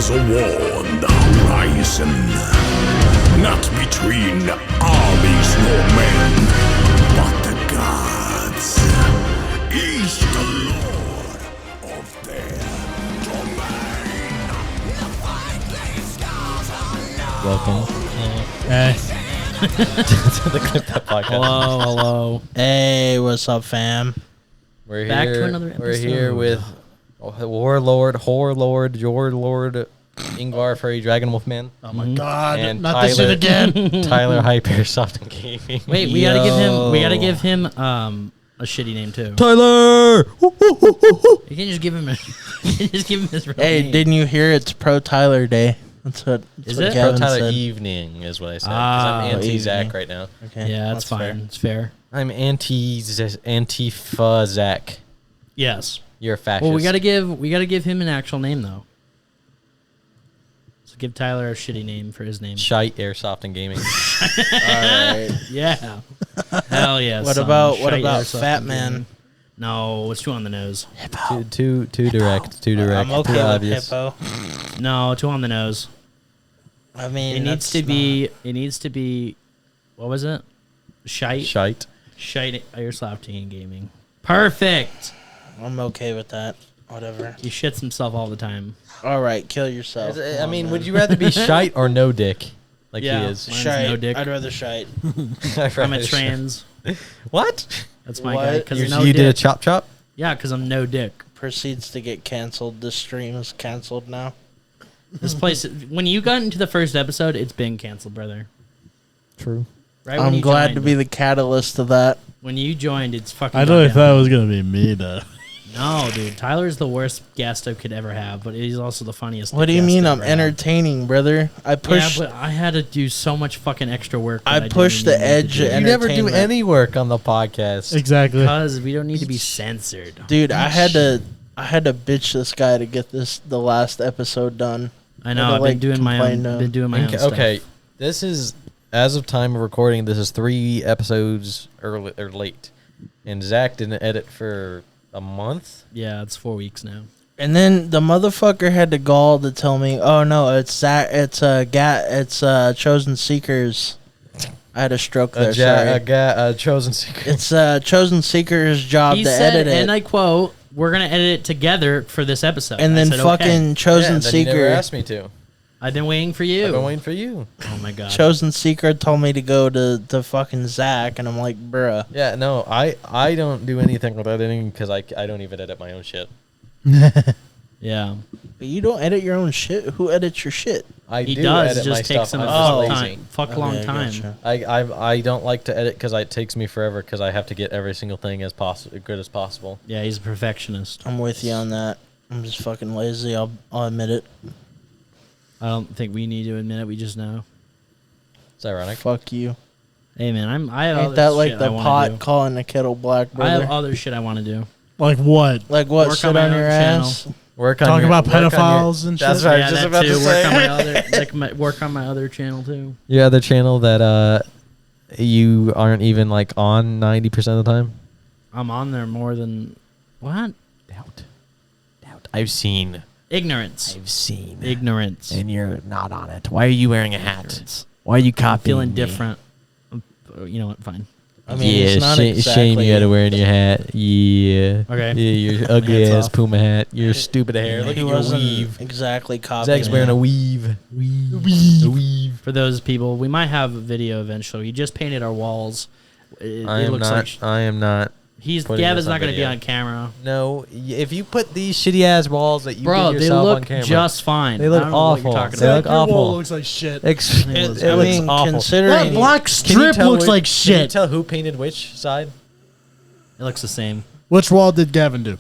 There's a war on the horizon, not between armies nor men, but the gods. He's the lord of their domain. The fight scars are Welcome. To the Clip That podcast. Hello. Hey, what's up, fam? We're Back here. to another We're episode. here with Warlord, Horror Lord, Your Lord, Ingvar, Furry Dragon Wolfman, Oh my god, and not this shit again. Tyler, Shite Chairsoft and Gayming. Wait, we gotta give him a shitty name too. Tyler. You can't just give him his real Hey, name. didn't you hear it's Pro Tyler Day? That's what. Is what it? Pro Kevin Tyler said. Evening is what I said. 'cause Ah, I'm anti Zach evening. right now. Okay, Yeah, that's fine. fair. It's fair. I'm Antifa Zach. Yes. You're a fascist. Well, we gotta give him an actual name though. So give Tyler a shitty name for his name. Shite Airsoft and Gaming. All right. Yeah. Hell yeah. What son. about Shite Fat Airsoft Man? Gaming. No, it's too on the nose. too direct. Too direct. I'm okay too with obvious. hippo. No, too on the nose. I mean, It needs to be. What was it? Shite Airsoft and Gaming. Perfect. I'm okay with that. Whatever. He shits himself all the time. All right, kill yourself. I mean, would you rather be shite or no dick? Like Yeah. he is. Mine's shite? no dick. I'd rather shite. I'm a trans. What? That's my What? guy. Because You, no you dick. did a chop chop? Yeah, because I'm no dick. Proceeds to get canceled. This stream is canceled now. This place, when you got into the first episode, it's been canceled, brother. True. Right when I'm you glad to joined. be the catalyst of that. When you joined, it's fucking. I really goddamn- thought it was gonna be me though. No, dude. Tyler's the worst guest I could ever have, but he's also the funniest. What do you guest mean? I've I'm ever had. entertaining, brother. I push. Yeah, but I had to do so much fucking extra work. I push the edge. You never do Entertainment. any work on the podcast. Exactly. because we don't need to be censored. Dude, I had to bitch this guy to get the last episode done. I know. I I've been doing my own. complain to- Been doing my own stuff. Okay, this is, as of time of recording, this is 3 episodes early or late. And Zach didn't edit for a month? Yeah, it's 4 weeks now. And then the motherfucker had the gall to tell me, "Oh no, it's Chosen Seekers." I had a stroke there. Sorry. A chosen secret. It's Chosen Seekers' job He to said, edit it, and I quote, "We're gonna edit it together for this episode." and I then said, fucking okay. Chosen then you never Seeker. asked me to. I've been waiting for you. I've been waiting for you. Oh my god. Chosen Seeker told me to go to fucking Zach, and I'm like, bruh. Yeah, no, I don't do anything with editing because I don't even edit my own shit. Yeah. But you don't edit your own shit. Who edits your shit? I He do does. edit It my just takes stuff. him a I'm Oh. just fuck lazy. time. Fuck long Okay, time. gotcha. I don't like to edit because it takes me forever because I have to get every single thing as good as possible. Yeah, he's a perfectionist. I'm with you on that. I'm just fucking lazy. I'll admit it. I don't think we need to admit it. We just know. It's ironic. Fuck you. Hey man, I have Ain't other that like shit the I wanna pot do. calling the kettle black, I brother? have other shit I want to do. Like what? Like what? Work Sit on on, my your own ass? Work on Talk your- about work on your- pedophiles and That's shit? what I Yeah, was just that about too. to say. Work on my other channel too. Your other channel that you aren't even like on 90% of the time. I'm on there more than what? Doubt. I've seen. Ignorance. seen. Ignorance. And you're not on it. Why are you wearing a hat? Ignorance. Why are you I'm copying feeling me? different. You know what? Fine. I mean, yeah, it's not shame exactly. you had to wearing your hat. Yeah. Okay. Yeah, your ugly Hands ass off. Puma hat. Your stupid hair. Look He at your wasn't weave. exactly copying. Zach's wearing a it. weave. Weave. For those people, we might have a video eventually. We just painted our walls. It I am looks not. like I am not. putting Gavin's this on not going to be video. on camera. No, if you put these shitty ass walls that you Bro, did they yourself on look camera, just fine. They look I don't know what awful. you're talking They about. look Your awful. wall looks like shit. it I looks mean, awful. considering That black Can you strip tell looks like Can you shit. tell who painted which side? It looks the same. Which wall did Gavin do?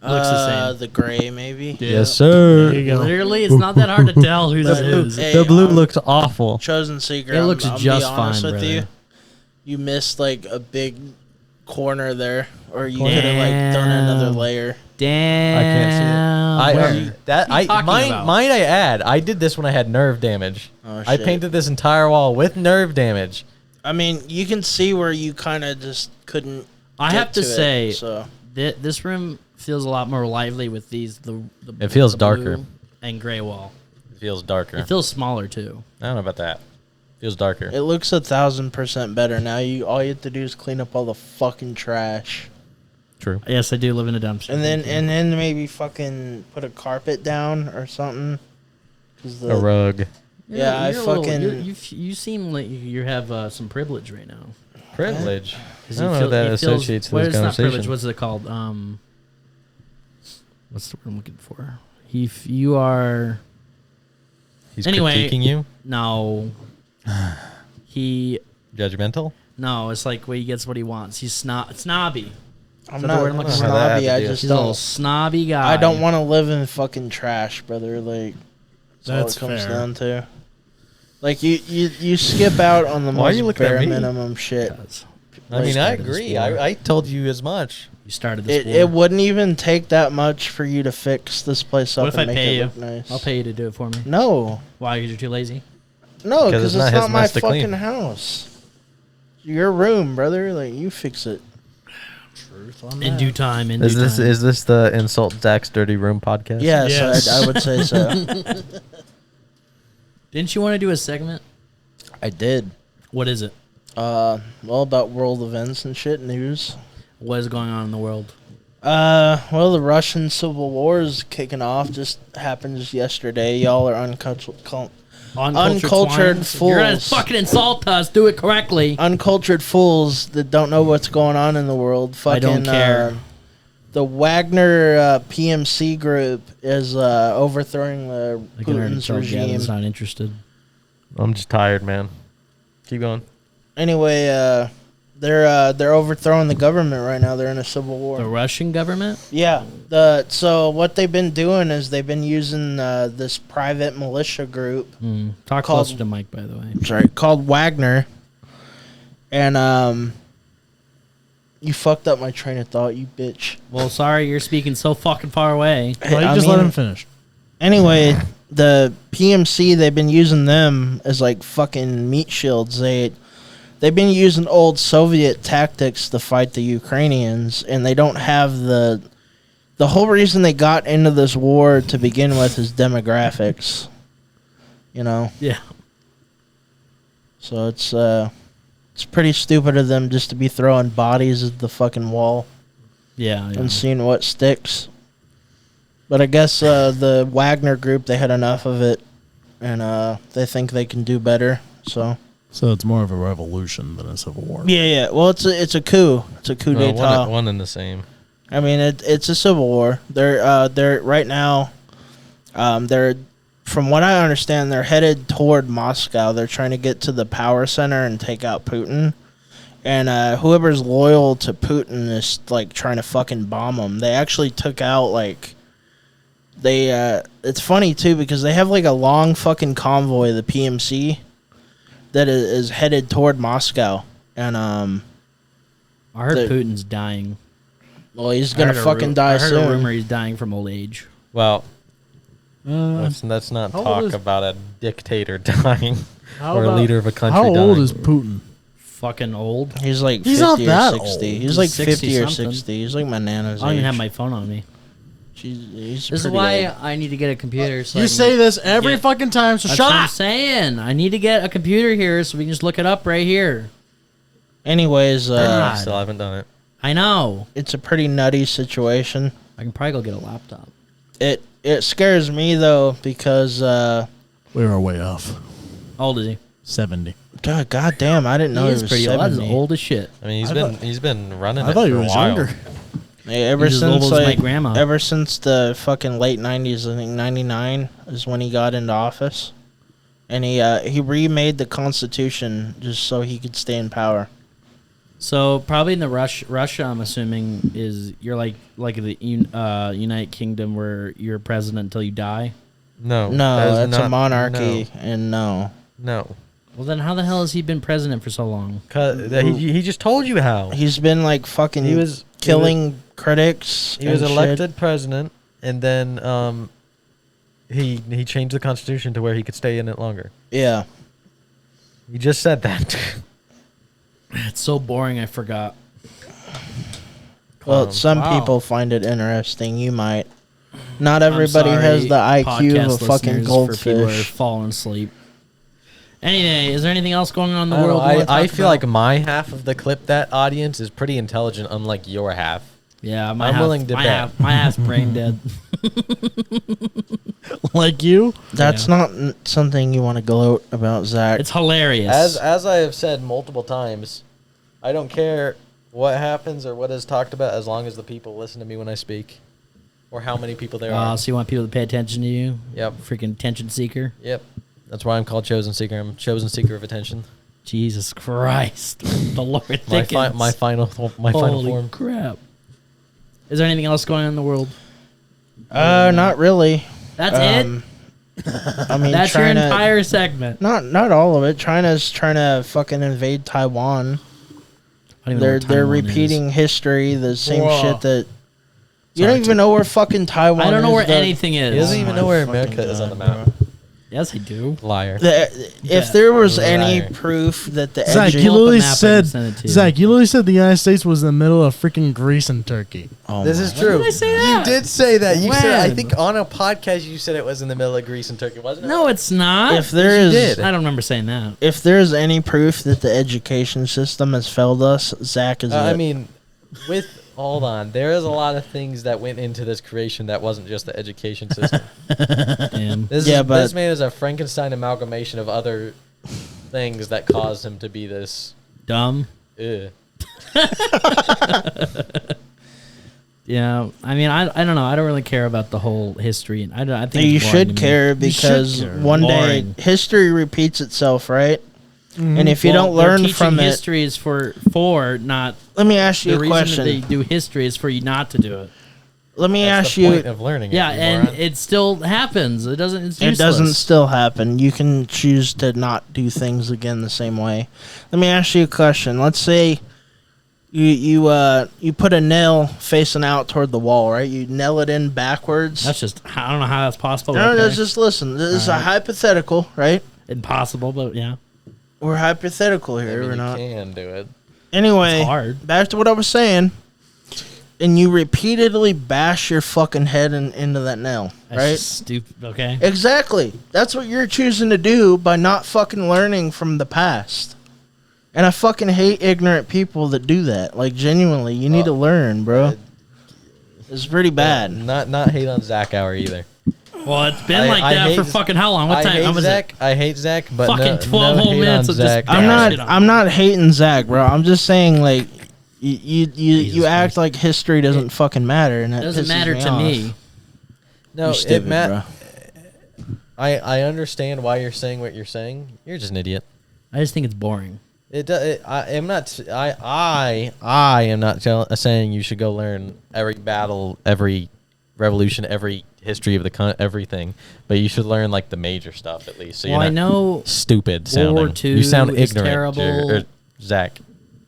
Looks the same. the gray maybe. Yes, sir. There you go. Literally, it's not that hard to tell whose it is. Hey, The blue looks awful. Chosen Seeker. It looks I'm just be honest fine, with brother. you. You missed like a big corner there, or you could have like done another Damn. layer. Damn. I can't see it. Where I are you that I talking might about? might I add, I did this when I had nerve damage. Oh, I shit. painted this entire wall with nerve damage. I mean, you can see where you kind of just couldn't. I get have to it, say, so this room feels a lot more lively with these. It feels the darker. blue and gray wall. It feels darker. It feels smaller too. I don't know about that. Feels darker. It looks 1,000% better now. All you have to do is clean up all the fucking trash, True. Yes, I do live in a dumpster. and then maybe fucking put a carpet down or something. 'Cause A rug. Yeah, I you're a little- fucking- you seem like you have some privilege right now. Privilege. 'Cause I don't he know if that he feels- associates to well, this it's not privilege. conversation. What's it called? What's the word I'm looking for? You are He's Anyway. critiquing you? no. He Judgmental? no. It's like where he gets what he wants. He's snobby. I'm that the not word I'm looking for? snobby. I He's just He's a little don't. snobby guy. I don't want to live in fucking trash, brother. Like That's all it comes fair. down to. Like you skip out on the Why are you most looking at bare me? minimum shit. I mean, I started this agree. war. I told you as much. You started this. It war. wouldn't even take that much for you to fix this place up What if I and make pay it you? look nice. I'll pay you to do it for me. No, Why? Because you're too lazy. no, 'Cause because it's it's not not, his my mess to fucking clean. house. Your room, brother. Like you fix it. Truth on In that. due time. In Is due this time. is this the Insult Zach's Dirty Room podcast? Yes, Yes. I would say so. Didn't you want to do a segment? I did. What is it? Well, about world events and shit, news. What is going on in the world? Well, the Russian Civil War is kicking off. Just happened just yesterday. Y'all are uncultured Uncultured You're gonna fools. fucking insult us. Do it correctly. uncultured fools that don't know what's going on in the world. Fucking, I don't care. The Wagner PMC group is overthrowing I can already Putin's tell regime. Gavin's not interested. I'm just tired, man. Keep going. Anyway, they're overthrowing the government right now. They're in a civil war. The Russian government? Yeah. So what they've been doing is they've been using this private militia group. Talk Called- closer to Mike, by the way. Sorry, called Wagner. And you fucked up my train of thought, you bitch. Well, sorry, you're speaking so fucking far away. Well, you I just let mean- him finish. Anyway, the PMC, they've been using them as like fucking meat shields. They've been using old Soviet tactics to fight the Ukrainians, and they don't have the whole reason they got into this war to begin with is demographics. You know, Yeah. so it's pretty stupid of them just to be throwing bodies at the fucking wall Yeah. and seeing what sticks. But I guess the Wagner group, they had enough of it, and they think they can do better. So So it's more of a revolution than a civil war. yeah. Well, it's a coup. It's a coup Well, d'état. one and the same. I mean, it's a civil war. They're right now. They're, from what I understand, they're headed toward Moscow. They're trying to get to the power center and take out Putin. And whoever's loyal to Putin is like trying to fucking bomb them. They actually took out like. It's funny too because they have like a long fucking convoy, the PMC, that is headed toward Moscow, and I heard the- Putin's dying. well, he's I gonna heard a fucking ru- die I heard soon. a rumor he's dying from old age. Well, Uh, let's not how old talk is- about a dictator dying how or a about- leader of a country How dying. old is Putin? Fucking old. He's like He's 50 not or that 60. old. He's like He's 50 or 60-something. 60. He's like my nana's I don't even age. have my phone on me. He's This is pretty why old. I need to get a computer. So You I can say this every get- fucking time, so That's shut what I'm up. saying. I need to get a computer here so we can just look it up right here. Anyways, I still haven't done it. I know. it's a pretty nutty situation. I can probably go get a laptop. It scares me though because We were way off. How old is he? 70. God damn, I didn't know He he is was pretty old. That's 70. old as shit. I mean, I he's been running I it thought he for a was while. younger. Yeah, ever He's as old since as my like grandma. ever since the fucking late 90s, I think 99 is when he got into office. And he remade the Constitution just so he could stay in power. So probably in the Russia, I'm assuming you're like the United Kingdom where you're president until you die. No, No, that is that's a not- monarchy, and no. No, Well, then how the hell has he been president for so long? he just told you how. He's been like fucking He was killing critics. He was and elected shit. president, and then he changed the constitution to where he could stay in it longer. Yeah. You just said that. It's so boring. I forgot. Well, some Wow. people find it interesting. You might. Not I'm everybody has sorry, the IQ of podcast a fucking listeners, for people who are goldfish. falling asleep. Anyway, is there anything else going on in the I don't know, world? you wanna I talk feel about? like my half of the clip that audience is pretty intelligent, unlike your half. Yeah, I'm willing to bet. My half's brain dead. Like you? That's Yeah. not something you want to gloat about, Zach. It's hilarious. As I have said multiple times, I don't care what happens or what is talked about as long as the people listen to me when I speak, or how many people there are. So you want people to pay attention to you? Yep. Freaking attention seeker. Yep. That's why I'm called Chosen Seeker. I'm chosen seeker of attention. Jesus Christ, the Lord My, thickens. my final final Holy form. crap! Is there anything else going on in the world? Not really. That's it. I mean, That's your China. entire segment. Not all of it. China's trying to fucking invade Taiwan. I don't even know They're where Taiwan repeating is. history, the same Whoa. shit that. You Sorry, don't even know where fucking Taiwan is. I don't know where though. anything He is. doesn't even know where my America fucking is on the God, map. Yes, I do. Liar. If there was any Liar. proof that the Zach, edu- you literally map, I can said. send it to you. Zach, you literally said the United States was in the middle of freaking Greece and Turkey. Oh This my- is true. did I say that? You did say that. You said. I When? think on a podcast you said it was in the middle of Greece and Turkey, wasn't it? No, it's not. If there Yes, you is, did. I don't remember saying that. if there's any proof that the education system has failed us, Zach is. I it. mean, hold on. There is a lot of things that went into this creation that wasn't just the education system. Damn. Yeah, but- this man is a Frankenstein amalgamation of other things that caused him to be this. Dumb. Ugh. Yeah, I mean, I don't know. I don't really care about the whole history. I don't. I think you it's boring should to me. care because care. one Boring. day history repeats itself, right? And if you Well, don't they're learn teaching from it, history is for not. let me ask you The a reason that question. they do history is for you not to do it. Let me That's ask the you. point of learning. Yeah, it, you and moron. it still happens. It doesn't. It's It useless. doesn't still happen. You can choose to not do things again the same way. Let me ask you a question. Let's say you put a nail facing out toward the wall, right? You nail it in backwards. That's just. I don't know how that's possible. no, okay. just listen. This is a Alright. hypothetical, right? impossible, but yeah, We're hypothetical I here. mean, We're you not. can do it. Anyway, it's hard. back to what I was saying. And you repeatedly bash your fucking head into that nail, That's right? just stupid. Okay. Exactly. That's what you're choosing to do by not fucking learning from the past. And I fucking hate ignorant people that do that. Like, genuinely, you need to learn, bro. It's pretty bad. Not hate on Zach Hour either. Well, it's been I- like I that hate for Z- fucking how long? What I time? hate How was Zach. it? I hate Zach, but Fucking no, 12 no whole hate minutes on of just Zach. bashing I'm shit not. on I'm not hating Zach, bro. I'm just saying, like, you Jesus act Christ. like history doesn't fucking matter, and It that doesn't pisses matter me to off. me. No, You're stupid, it Matt. bro. I understand why you're saying what you're saying. You're just an idiot. I just think it's boring. I am not. I am not saying you should go learn every battle, every revolution, every history of the everything. But you should learn like the major stuff at least. So Well, you're I not know. stupid World War sounding. You sound II is ignorant, terrible. Zach,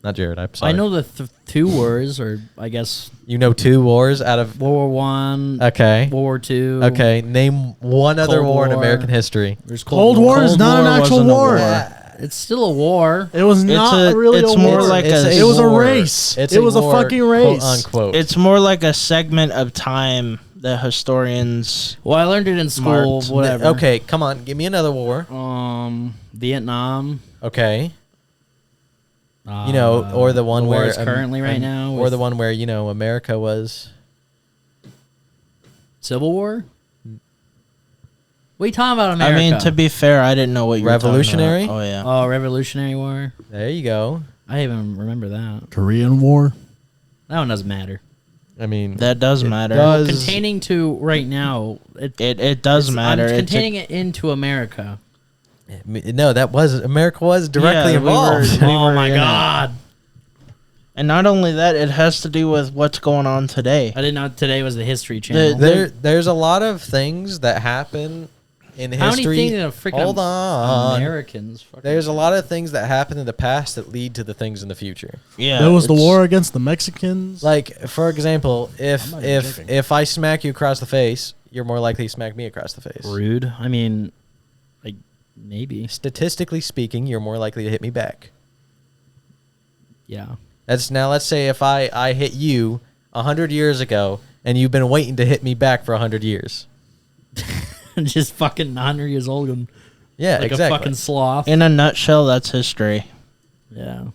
not Jared. I'm sorry. I know the two wars, or I guess You know 2 wars out of. World War One, Okay. World War Two. Okay. Name one other Cold war in War. American history. There's Cold War is Cold not War an actual wasn't a war. war. It's still a war. It was not a- really it's a more war. like It's a- It was a war. race. It's It was a war, fucking race. quote unquote. It's more like a segment of time that historians. Well, I learned it in school. Marked. Whatever. Okay, come on, give me another war. Vietnam. Okay. You know, or the one the war where is currently right now, or with the one where America was. Civil War. What are you talking about, America? I mean, to be fair, I didn't know what you were talking Revolutionary? about. Oh yeah. Oh, Revolutionary War. There you go. I even remember that. Korean War. That one doesn't matter. I mean, That does matter. does. Containing to right now, It does matter. I'm It's a- containing it into America. no, America was directly Yeah, we involved. were- Oh my in it. God! and not only that, it has to do with what's going on today. I didn't know today was the History Channel. There's a lot of things that happen in How history. many things are freaking Hold on. Americans? Fucking There's a lot of things that happen in the past that lead to the things in the future. Yeah, There was the it's- war against the Mexicans. Like, for example, if I'm not even joking. if I smack you across the face, you're more likely to smack me across the face. rude. I mean, like maybe. Statistically speaking, you're more likely to hit me back. Yeah. Let's say if I hit you, 100 years ago, and you've been waiting to hit me back for 100 years. Just fucking 100 years old and Yeah, like exactly. a fucking sloth. In a nutshell, that's history. Yeah.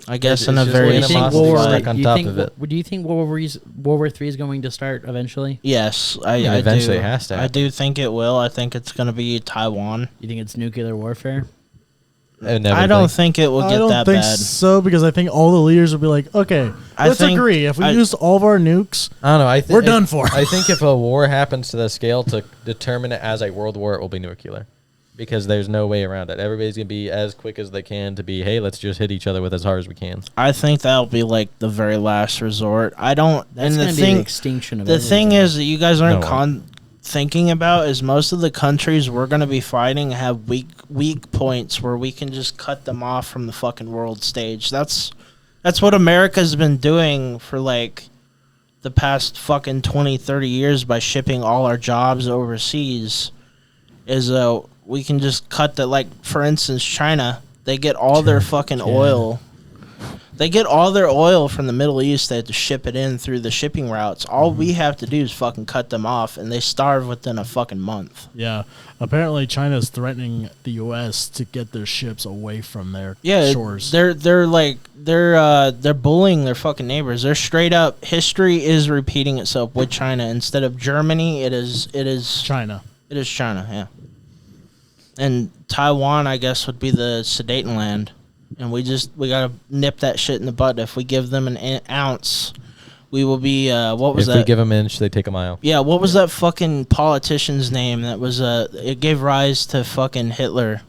I guess It's in a just very animosity simple stuck way. on top of it. Do you think World War III is going to start eventually? Yes, I eventually do. it has to I happen. do think it will. I think it's going to be Taiwan. You think it's nuclear warfare? I don't think it will I get don't that think bad. so because I think all the leaders will be like, okay, I let's think- agree. If we I- used all of our nukes, I don't know. I think We're done for. I think if a war happens to the scale to determine it as a world war, it will be nuclear, because there's no way around it. Everybody's gonna be as quick as they can to be, hey, let's just hit each other with as hard as we can. I think that'll be like the very last resort. I don't. That's and going the to be the thing, extinction of the thing everything. is that you guys aren't No. thinking about is most of the countries we're going to be fighting have weak points where we can just cut them off from the fucking world stage. That's what America's been doing for like the past fucking 20, 30 years by shipping all our jobs overseas. Is we can just cut that. Like for instance, China, they get all their fucking oil. They get all their oil from the Middle East. They have to ship it in through the shipping routes. All we have to do is fucking cut them off, and they starve within a fucking month. yeah. Apparently, China is threatening the U.S. to get their ships away from their Yeah, shores. they're bullying their fucking neighbors. They're straight up. History is repeating itself with China. Instead of Germany, it is China. Yeah. And Taiwan, I guess, would be the Sudetenland. And we gotta nip that shit in the bud. If we give them an ounce, we will be. What was If that? we give them an inch, they take a mile. Yeah, what was that fucking politician's name that was it gave rise to fucking Hitler.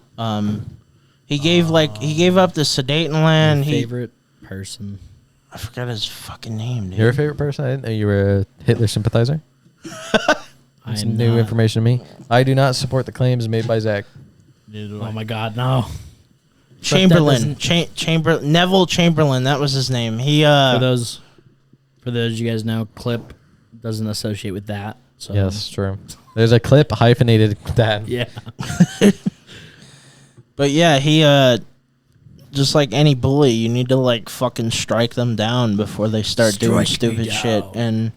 He gave up the Sudetenland. favorite person. I forgot his fucking name, dude. Your favorite person? I didn't know you were a Hitler sympathizer. It's I'm new not. information to me. I do not support the claims made by Zach. Neither do Oh I. my God, no! Chamberlain, doesn't- Neville Chamberlain. That was his name. He For those you guys know, clip doesn't associate with that. So Yes, true. There's a clip hyphenated with that. yeah. But yeah, he just like any bully, you need to like fucking strike them down before they start doing Strike me stupid shit. down. And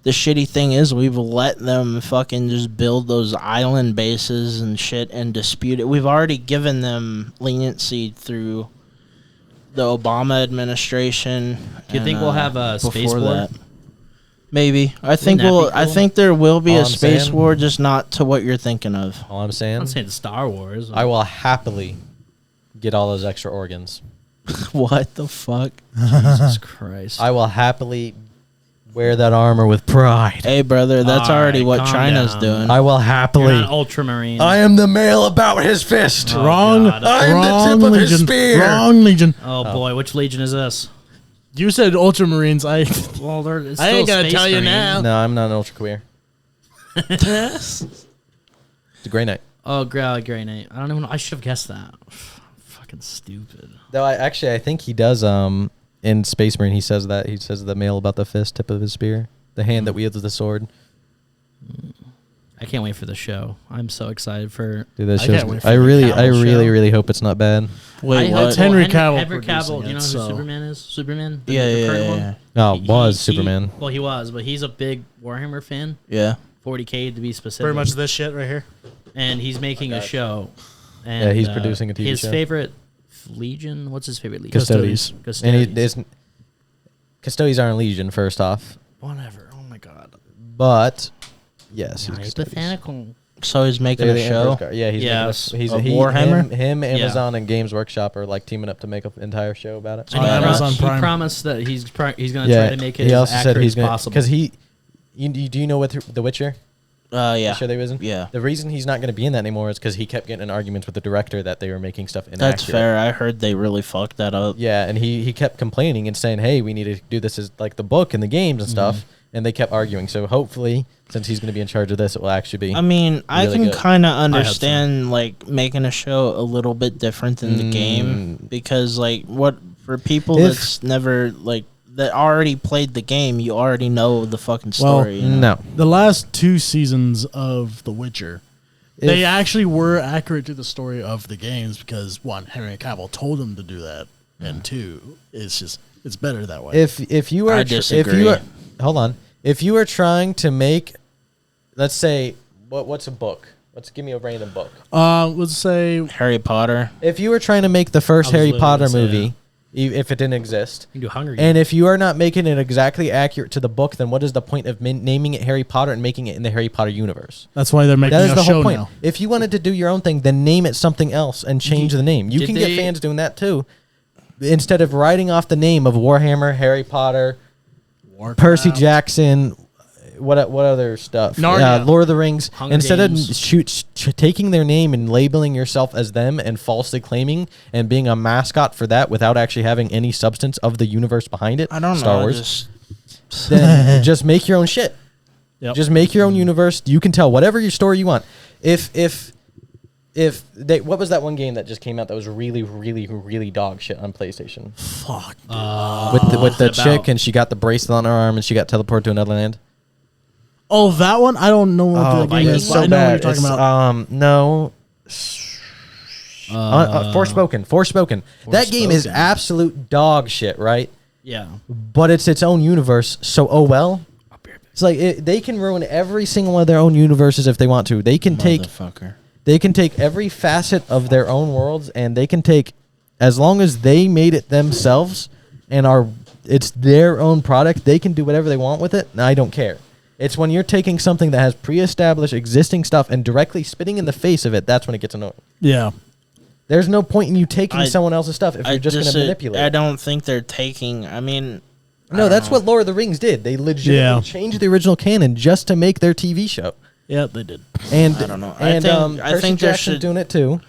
the shitty thing is we've let them fucking just build those island bases and shit and dispute it. We've already given them leniency through the Obama administration. Do you think we'll have a space before war? that. Maybe. I think that be I cool? think there will be All a I'm space saying- war, just not to what you're thinking of. All I'm I'm saying, not saying Star Wars. I will happily get all those extra organs. What the fuck? Jesus Christ. I will happily wear that armor with pride. Hey, brother, that's All already right, what calm China's down. doing. I will You're happily. not Ultramarine. I am the male about his fist. Oh, Wrong. God. I am the Wrong tip of his Legion. spear. Wrong Legion. Oh boy, which Legion is this? You said Ultramarines. Well, it's I still ain't gonna Space tell you Marine. now. No, I'm not an ultra queer. It's a Grey Knight. Oh, Grey Knight. I don't even know. I should have guessed that. Fucking stupid. Though I think he does. In Space Marine, he says that. He says the male about the fist, tip of his spear, the hand that wields the sword. I can't wait for the show. I'm so excited for. Dude, that I show's. can't wait for I the really, Cavill show. hope it's not bad. Wait, I what? hope Henry Cavill Henry producing Cavill. Do you know it, who so- Superman is? Superman. The Yeah, current yeah, one? yeah. No, He- was he- Superman. Well, he was, but he's a big Warhammer fan. Yeah. 40K to be specific. Pretty much this shit right here. And he's making a show. And, Yeah, he's producing a TV his show. favorite Legion. What's his favorite Legion? Custodes. Custodes. And he isn't. Custodes aren't Legion, first off. Whatever. Oh my God. But yes, he's Custodes. Hypothetical. So he's making They're a the show. Emperor's Guard. Yeah, he's Yes. making Of Warhammer? Him, Amazon, and Games Workshop are like teaming up to make an entire show about it. And he, Amazon he Prime. promised that he's going to try to make it he as also accurate said he's as gonna possible. because do you know what The Witcher? Yeah. The show they was in? Yeah. The reason he's not going to be in that anymore is because he kept getting in arguments with the director that they were making stuff inaccurate. That's fair. I heard they really fucked that up. Yeah, and he kept complaining and saying, "Hey, we need to do this as like the book and the games and stuff." And they kept arguing. So hopefully, since he's going to be in charge of this, it will actually be. I mean, I Really can good. kind of so. understand like making a show a little bit different than the game because like what for people If- that's never like that already played the game, you already know the fucking Well, story. you know? no. The last 2 seasons of The Witcher, they If- actually were accurate to the story of the games because one, Henry Cavill told them to do that, and two, it's It's better that way. If you are I if disagree. you are, hold on. If you are trying to make, let's say, what's a book? Let's give me a random book. Let's say Harry Potter. If you were trying to make the first I was Harry literally Potter gonna say movie, if it didn't exist, You can do Hunger Games. and if you are not making it exactly accurate to the book, then what is the point of naming it Harry Potter and making it in the Harry Potter universe? that's why they're making That is a the show whole point. now. If you wanted to do your own thing, then name it something else and change the name. You Did can get they- fans doing that too. Instead of writing off the name of Warhammer, Harry Potter, Percy Jackson, what other stuff? Narnia. Lord of the Rings. Hunger Instead Games. of taking their name and labeling yourself as them and falsely claiming and being a mascot for that without actually having any substance of the universe behind it, I don't Star know. Wars, then just make your own shit. Yep. Just make your own universe. You can tell whatever your story you want. If they, what was that one game that just came out that was really, really, really dog shit on PlayStation? Fuck. With the what's it chick about? and she got the bracelet on her arm and she got teleported to another land. Oh, that one? I don't know what the game is. it's but so I know bad. what you're talking It's, about. no. Forspoken. That game is Forspoken. absolute dog shit, right? Yeah. But it's its own universe, so oh well. It's like they can ruin every single one of their own universes if they want to. They can take Motherfucker. every facet of their own worlds, and they can take, as long as they made it themselves and it's their own product, they can do whatever they want with it, and I don't care. It's when you're taking something that has pre-established existing stuff and directly spitting in the face of it, that's when it gets annoying. Yeah. There's no point in you taking I- someone else's stuff if you're just going to manipulate I it. don't think they're taking. I mean, No, that's what Lord of the Rings did. They legitimately changed the original canon just to make their TV show. Yeah, they did. And I don't know. And I Percy think there Jackson's should- doing it too.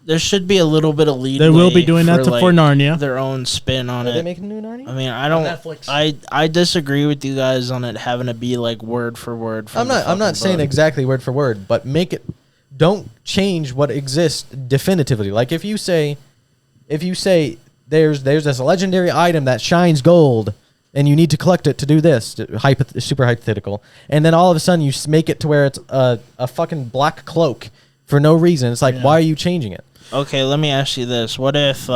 there should be a little bit of lead. They will be doing that for Narnia. Their own spin on Are they it. making a new Narnia? I mean, I don't. Netflix. I disagree with you guys on it having to be like word for word. From I'm not saying exactly word for word, but make it. Don't change what exists definitively. Like if you say there's this legendary item that shines gold, and you need to collect it to do this, super hypothetical, and then all of a sudden you make it to where it's a fucking black cloak for no reason. It's like, why are you changing it? Okay, let me ask you this: what if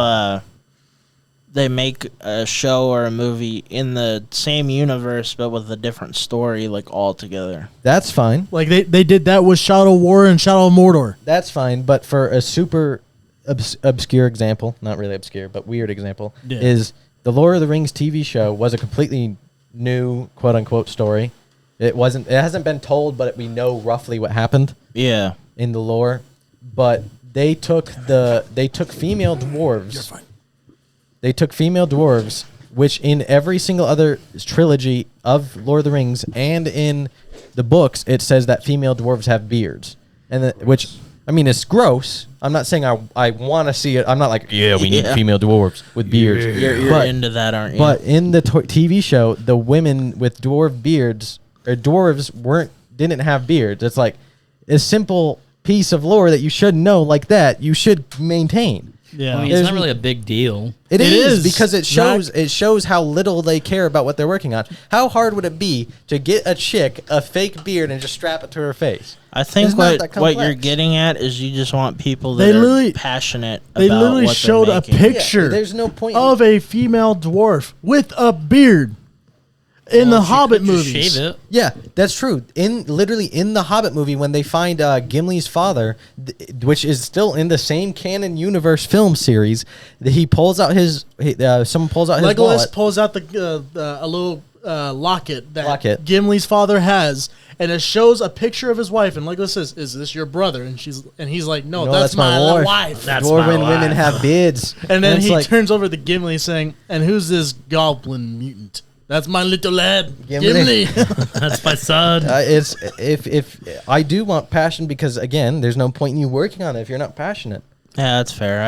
they make a show or a movie in the same universe but with a different story, like all together? That's fine. Like they did that with Shadow War and Shadow of Mordor. That's fine. But for a super obscure example, not really obscure, but weird example, Yeah. is the Lord of the Rings TV show was a completely new quote unquote story. It hasn't been told, but we know roughly what happened Yeah. in the lore. But they took female dwarves. They took female dwarves, which in every single other trilogy of Lord of the Rings and in the books, it says that female dwarves have beards, and which I mean, it's gross. I'm not saying I want to see it. I'm not like, yeah, we need Yeah. female dwarves with beards. You're But- into that, aren't you? But in the TV show, the women with dwarf beards or dwarves didn't have beards. It's like a simple piece of lore that you should know, like that you should maintain. Yeah. I mean, There's- it's not really a big deal. It It is is. because it Zach- shows how little they care about what they're working on. How hard would it be to get a chick a fake beard and just strap it to her face? I think It's not that what you're complex. getting at is you just want people They that are literally- passionate They about literally what showed they're a making. picture Yeah, there's no point of a female dwarf with a beard in the Hobbit Just movies. shave it. Yeah, that's true. Literally in the Hobbit movie, when they find Gimli's father, which is still in the same canon universe film series, he pulls out someone pulls out his Legolas wallet. pulls out a little locket that Locket. Gimli's father has, and it shows a picture of his wife. And Legolas says, "Is this your brother?" And he's like, "No, No, that's my wife." That's Dwarven my women life. have beards. And then it's he like, turns over to Gimli, saying, "And who's this goblin mutant?" That's my little lad, Gimli. Gimli. That's my son. it's if I do want passion, because again, there's no point in you working on it if you're not passionate. Yeah, that's fair.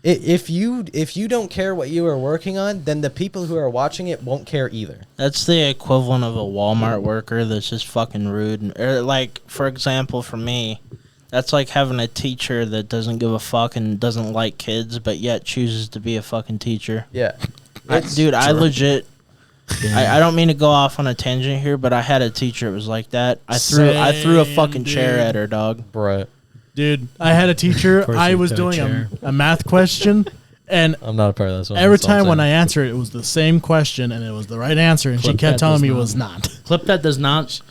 If you don't care what you are working on, then the people who are watching it won't care either. That's the equivalent of a Walmart worker that's just fucking rude. Or like, for example, for me, that's like having a teacher that doesn't give a fuck and doesn't like kids, but yet chooses to be a fucking teacher. Yeah, Dude, I legit. I don't mean to go off on a tangent here, but I had a teacher that was like that. I threw a fucking chair Same, at her, dog. bro. Dude, I had a teacher. course I you was throw a doing chair. a math question, And I'm not a part of this one. every That's all I'm time when saying. I answered it was the same question, and it was the right answer, and she Clip kept that telling does me it not. was not. Clip that does not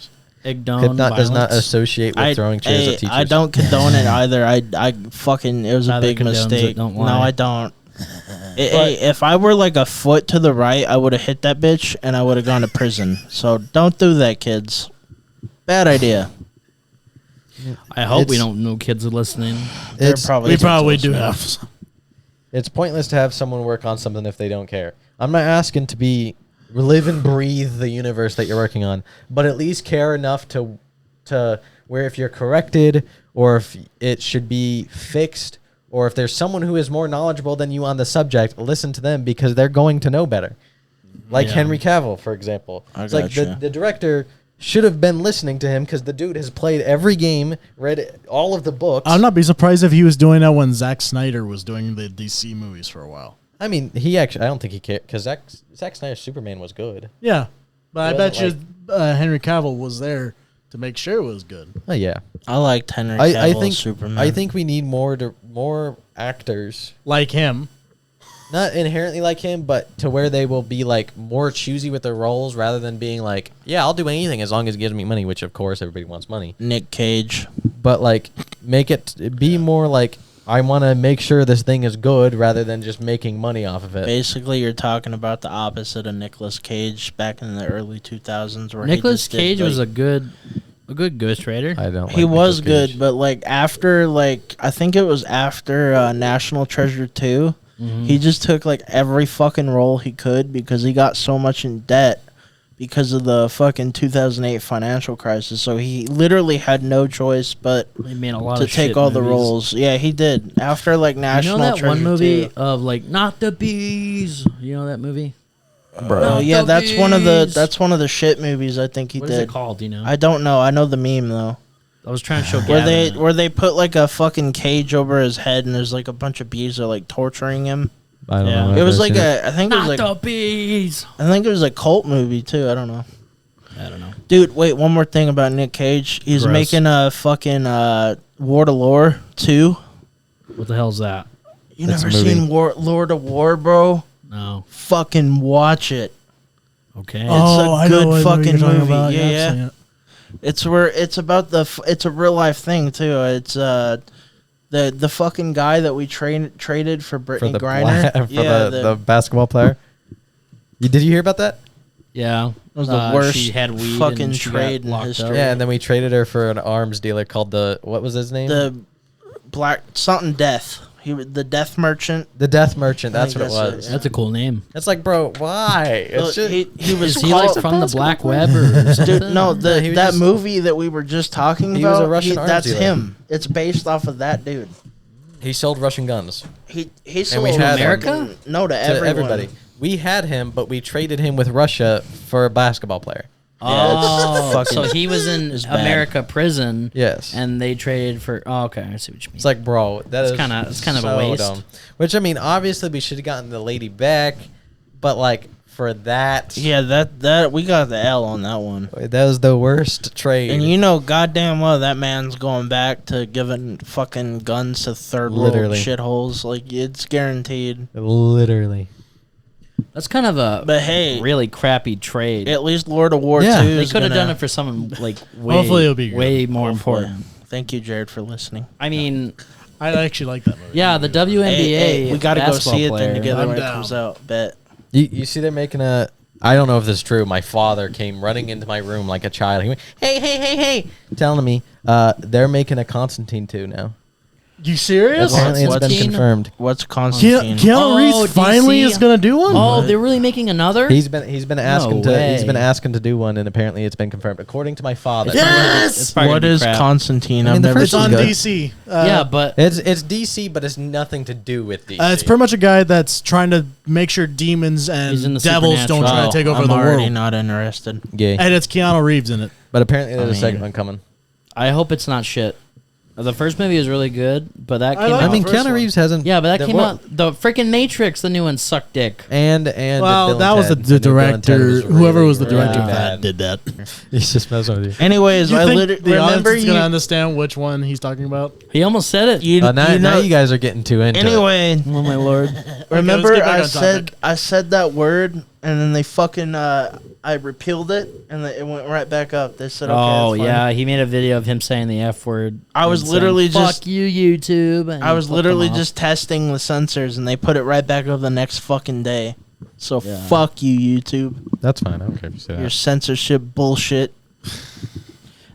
condone does not violence. associate with throwing chairs at teachers. I don't condone it either. I fucking it was a Neither big condones it, mistake. don't No, lie. I don't. Hey, if I were like a foot to the right, I would have hit that bitch and I would have gone to prison. So don't do that, kids. Bad idea. I hope we It's- don't know kids are listening. They're It's, probably We probably kids do listening. have some. it's pointless to have someone work on something if they don't care. I'm not asking to live and breathe the universe that you're working on, but at least care enough to where if you're corrected or if it should be fixed or if there's someone who is more knowledgeable than you on the subject, listen to them because they're going to know better. Like Yeah. Henry Cavill, for example. It's like gotcha. the director should have been listening to him because the dude has played every game, read all of the books. I'd not be surprised if he was doing that when Zack Snyder was doing the DC movies for a while. I mean, I don't think he cared because Zack Snyder's Superman was good. Yeah, but I It bet you wasn't Henry Cavill was there to make sure it was good. Oh yeah, I liked Henry I Cavill think as Superman. I think we need more actors, Like him. not inherently like him, but to where they will be like more choosy with their roles rather than being like, yeah, I'll do anything as long as it gives me money. Which of course everybody wants money, Nick Cage. but like make it be more like I want to make sure this thing is good rather than just making money off of it. Basically, you're talking about the opposite of Nicolas Cage back in the early 2000s, where Nicolas he just did, Cage was like- a good ghostwriter. I don't. he like was Nicolas good, Cage. but like after I think it was after National Treasure 2, he just took like every fucking role he could because he got so much in debt because of the fucking 2008 financial crisis. So he literally had no choice but He made a lot to of take shit all the movies. roles. Yeah, he did. After like You National know that Treasure one movie 2. of like not the bees. You know that movie? Oh yeah, Not the that's one of the shit movies I think he What is did. it called? Do you know? I don't know. I know the meme though. I was trying to show Where Gavin. where they put like a fucking cage over his head and there's like a bunch of bees that are like torturing him. I don't Yeah. know. It was I've like never seen I think it was not like the bees. I think it was a cult movie too. I don't know. I don't know. Dude, wait, one more thing about Nick Cage. He's Gross. making a fucking War to Lore 2. What the hell's that? You That's never a movie. seen Lord of War, bro? No. Fucking watch it. Okay. a good what fucking you're talking movie. about. Yeah, I've yeah. seen it. It's where it's about it's a real life thing too. It's the fucking guy that we traded for for Brittany the Griner. for the basketball player. Did you hear about that? Yeah. It was the worst She had weed fucking and she got trade in locked history. up. Yeah, and then we traded her for an arms dealer called what was his name? the black something death. The death merchant. The Death Merchant. I That's think what it that's it, was. yeah. That's a cool name. It's like, bro, why? Well, It's just, he was Is he like called- from the Black Web or something? Dude, no, he was that just- movie that we were just talking He was about. a Russian arms that's dealer. him. It's based off of that dude. he sold Russian guns He sold we had him. America. No, to to everyone. everybody. We had him, but we traded him with Russia for a basketball player. Oh, fucking- so he was in it's bad. America prison. Yes. And they traded for. Oh, okay, I see what you mean. It's like, bro, It's kinda of a waste. Which I mean, obviously we should have gotten the lady back, but like for that, Yeah, that we got the L on that one. that was the worst trade. And you know goddamn well that man's going back to giving fucking guns to third Literally. world shitholes. Like it's guaranteed. Literally. That's kind of a But hey, really crappy trade. at least Lord of War Yeah. 2 They is could have gonna- done it for someone like way, Hopefully it'll be good. way more Hopefully. important. Thank you, Jared, for listening. I mean, I actually like that movie. yeah, the WNBA. Hey, we gotta go basketball see it player. then together I'm when it down. comes out. Bet. You see, they're making a. I don't know if this is true. My father came running into my room like a child. He went, hey, telling me they're making a Constantine 2 now. You serious? Apparently, it's been Constantine? confirmed. What's Constantine? Keanu Oh, Reeves finally DC? is gonna do one. Oh, they're really making another. He's been asking way. he's been asking to do one, and apparently it's been confirmed according to my father. It's probably What gonna be is crap. Constantine? I mean, I've the never first It's seen on good. DC. Yeah, but It's DC, but it's nothing to do with DC. It's pretty much a guy that's trying to make sure demons He's in and the devils don't try supernatural. to take over I'm the already world. not interested. gay. And it's Keanu Reeves in it. But apparently there's I a second mean- one coming. I hope it's not shit. The first movie was really good, but that came like out. I mean, the first Keanu one. Reeves hasn't. Yeah, but that the came wo- out. The freaking Matrix, the new one, sucked dick. And Well, Bill that and was Ted. the new Bill and Ted director. was Whoever really, was the really director of bad. that did that. He's just messing with you. Anyways, You I think literally the remember audience is you. gonna understand which one he's talking about? He almost said it. You, Now, you now know. you guys are getting too into it. Anyway, Oh my lord! remember let's get back I on said topic. I said that word, and then they fucking I repealed it, and then it went right back up. They said, "Okay, Oh that's fine." yeah, he made a video of him saying the F word. I was and literally saying, just- "Fuck you, YouTube." and I was he flipped literally him off. just testing the sensors, and they put it right back up the next fucking day. So Yeah. fuck you, YouTube. That's fine. I don't care if you say Your that. censorship bullshit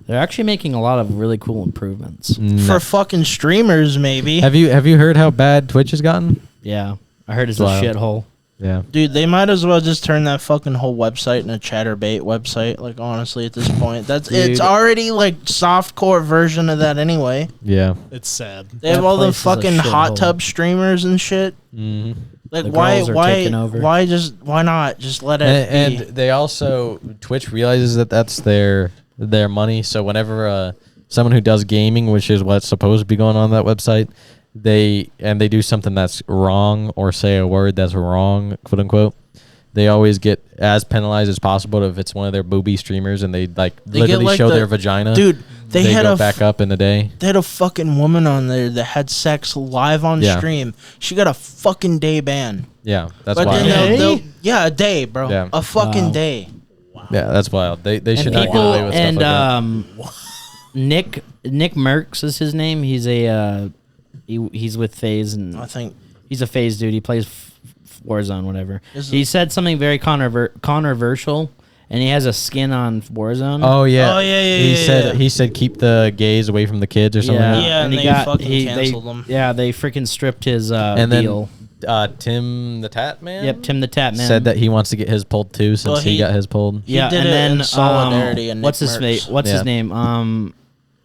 They're actually making a lot of really cool improvements. No. for fucking streamers, maybe. Have you heard how bad Twitch has gotten? Yeah, I heard it's a Wow. shithole. Yeah. Dude, they might as well just turn that fucking whole website into a ChatterBait website. Like honestly, at this point, it's Dude. already like softcore version of that anyway. Yeah. It's sad. They have That all the place is a fucking hot shithole. tub streamers and shit. Mm-hmm. Like The why girls are why taking over. why not just let it And be? they also Twitch realizes that that's their money. So whenever someone who does gaming, which is what's supposed to be going on that website, they do something that's wrong or say a word that's wrong, quote unquote, they always get as penalized as possible if it's one of their booby streamers and they They literally get, like, show the- their vagina. Dude, they had go a back up in the day. they had a fucking woman on there that had sex live on Yeah. stream. She got a fucking day ban. Yeah, that's But wild. then Day? yeah, a day, bro. Yeah. A fucking Wow. day. Yeah, that's wild. They should And not get people away with and stuff like that. Nick Merckx is his name. He's a he's with FaZe and I think he's a FaZe dude. He plays Warzone, whatever. Is He it- said something very controversial, and he has a skin on Warzone. Oh yeah. Oh, yeah, He yeah, said yeah. he said keep the gays away from the kids or something. yeah, Like that. Yeah, and they fucking canceled him. Yeah, they freaking stripped his And deal. then Tim the Tat Man. Yep, Tim the Tap Man said that he wants to get his pulled too since Well, he he- got his pulled. He Yeah, did and it then in solidarity and what's Nick his Merckx. What's Yeah. his name?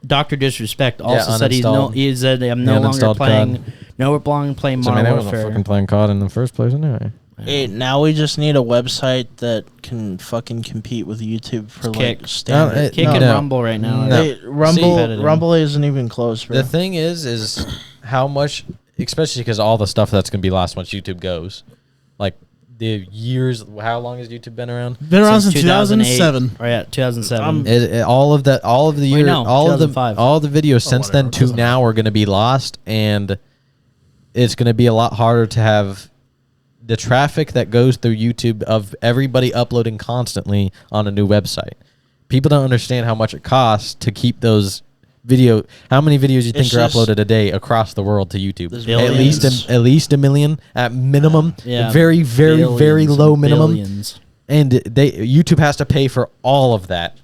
Doctor Disrespect also said uninstalled. he said I'm He no longer uninstalled playing. COD. No, we're playing So, I mean, Modern they wasn't Warfare. fucking playing COD in the first place anyway. Hey, now we just need a website that can fucking compete with YouTube for Kick. like standard. Kick and No. Rumble right now. No. Hey, Rumble competitive. Rumble isn't even close, bro. The thing is how much, especially because all the stuff that's gonna be lost once YouTube goes, like the years. How long has YouTube been around? Been around since 2007. Oh yeah, 2007. All of the Wait, year, no, all of 2005. the videos since whatever, then it to doesn't now are going to be lost, and it's going to be a lot harder to have the traffic that goes through YouTube of everybody uploading constantly on a new website. People don't understand how much it costs to keep those how many videos you think It's are just- uploaded a day across the world to YouTube? There's billions. At least a million at minimum. Yeah, very very very billions low and minimum. billions. And YouTube has to pay for all of that.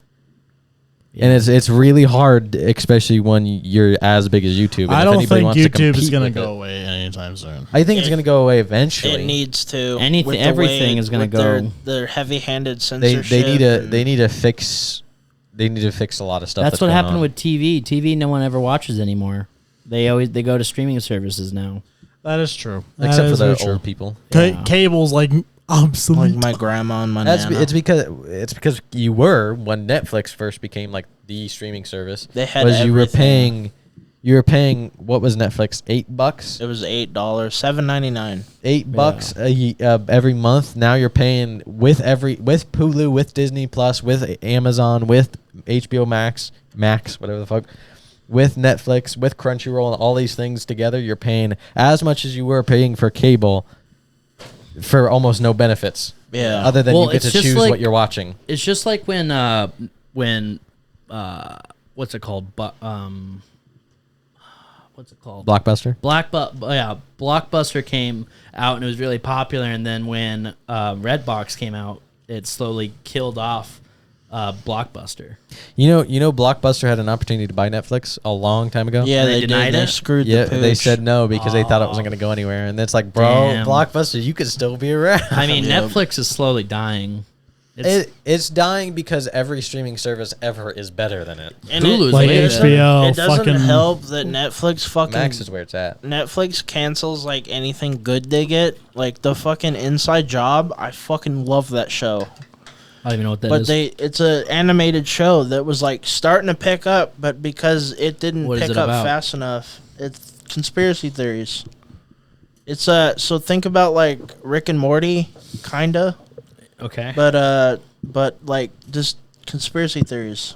And it's really hard, especially when you're as big as YouTube. And I if don't anybody think wants to YouTube is compete going with to it- go away anytime soon. I think it's It- going to go away eventually. It needs to. Anything- with the everything way- is gonna with their- go. Their heavy-handed they censorship. need to fix a lot of stuff. That's what going happened on. with TV. TV, no one ever watches anymore. They go to streaming services now. That is true. except That for is the very true. old people. Yeah. Cable's like obsolete. like my grandma and my That's nana. it's because you were when Netflix first became like the streaming service. They had was everything. you were paying what was Netflix $8? It was $8, $7.99. $8 every month. Now you're paying with Hulu, with Disney Plus, with Amazon, with HBO Max, whatever the fuck, with Netflix, with Crunchyroll, and all these things together. You're paying as much as you were paying for cable for almost no benefits. Yeah. Other than Well, you get to it's just choose like- what you're watching. It's just like when what's it called? What's it called? Blockbuster. Blockbuster came out and it was really popular, and then when Redbox came out, it slowly killed off Blockbuster. You know, Blockbuster had an opportunity to buy Netflix a long time ago. Yeah, They they denied did. They it? screwed Yeah, the pooch. they said no because they thought it wasn't going to go anywhere, and it's like, bro, Damn. Blockbuster, you could still be around. I mean, Yeah. Netflix is slowly dying. It's, It's dying because every streaming service ever is better than it. And Hulu's Like it doesn't- HBO, It doesn't fucking- help that Netflix fucking Max is where it's at. Netflix cancels like anything good they get. Like the fucking Inside Job, I fucking love that show. I don't even know what that is. It's an animated show that was like starting to pick up, but because it didn't What is pick it up about? fast enough, it's conspiracy theories. It's so think about like Rick and Morty, kinda, Okay. but like just conspiracy theories.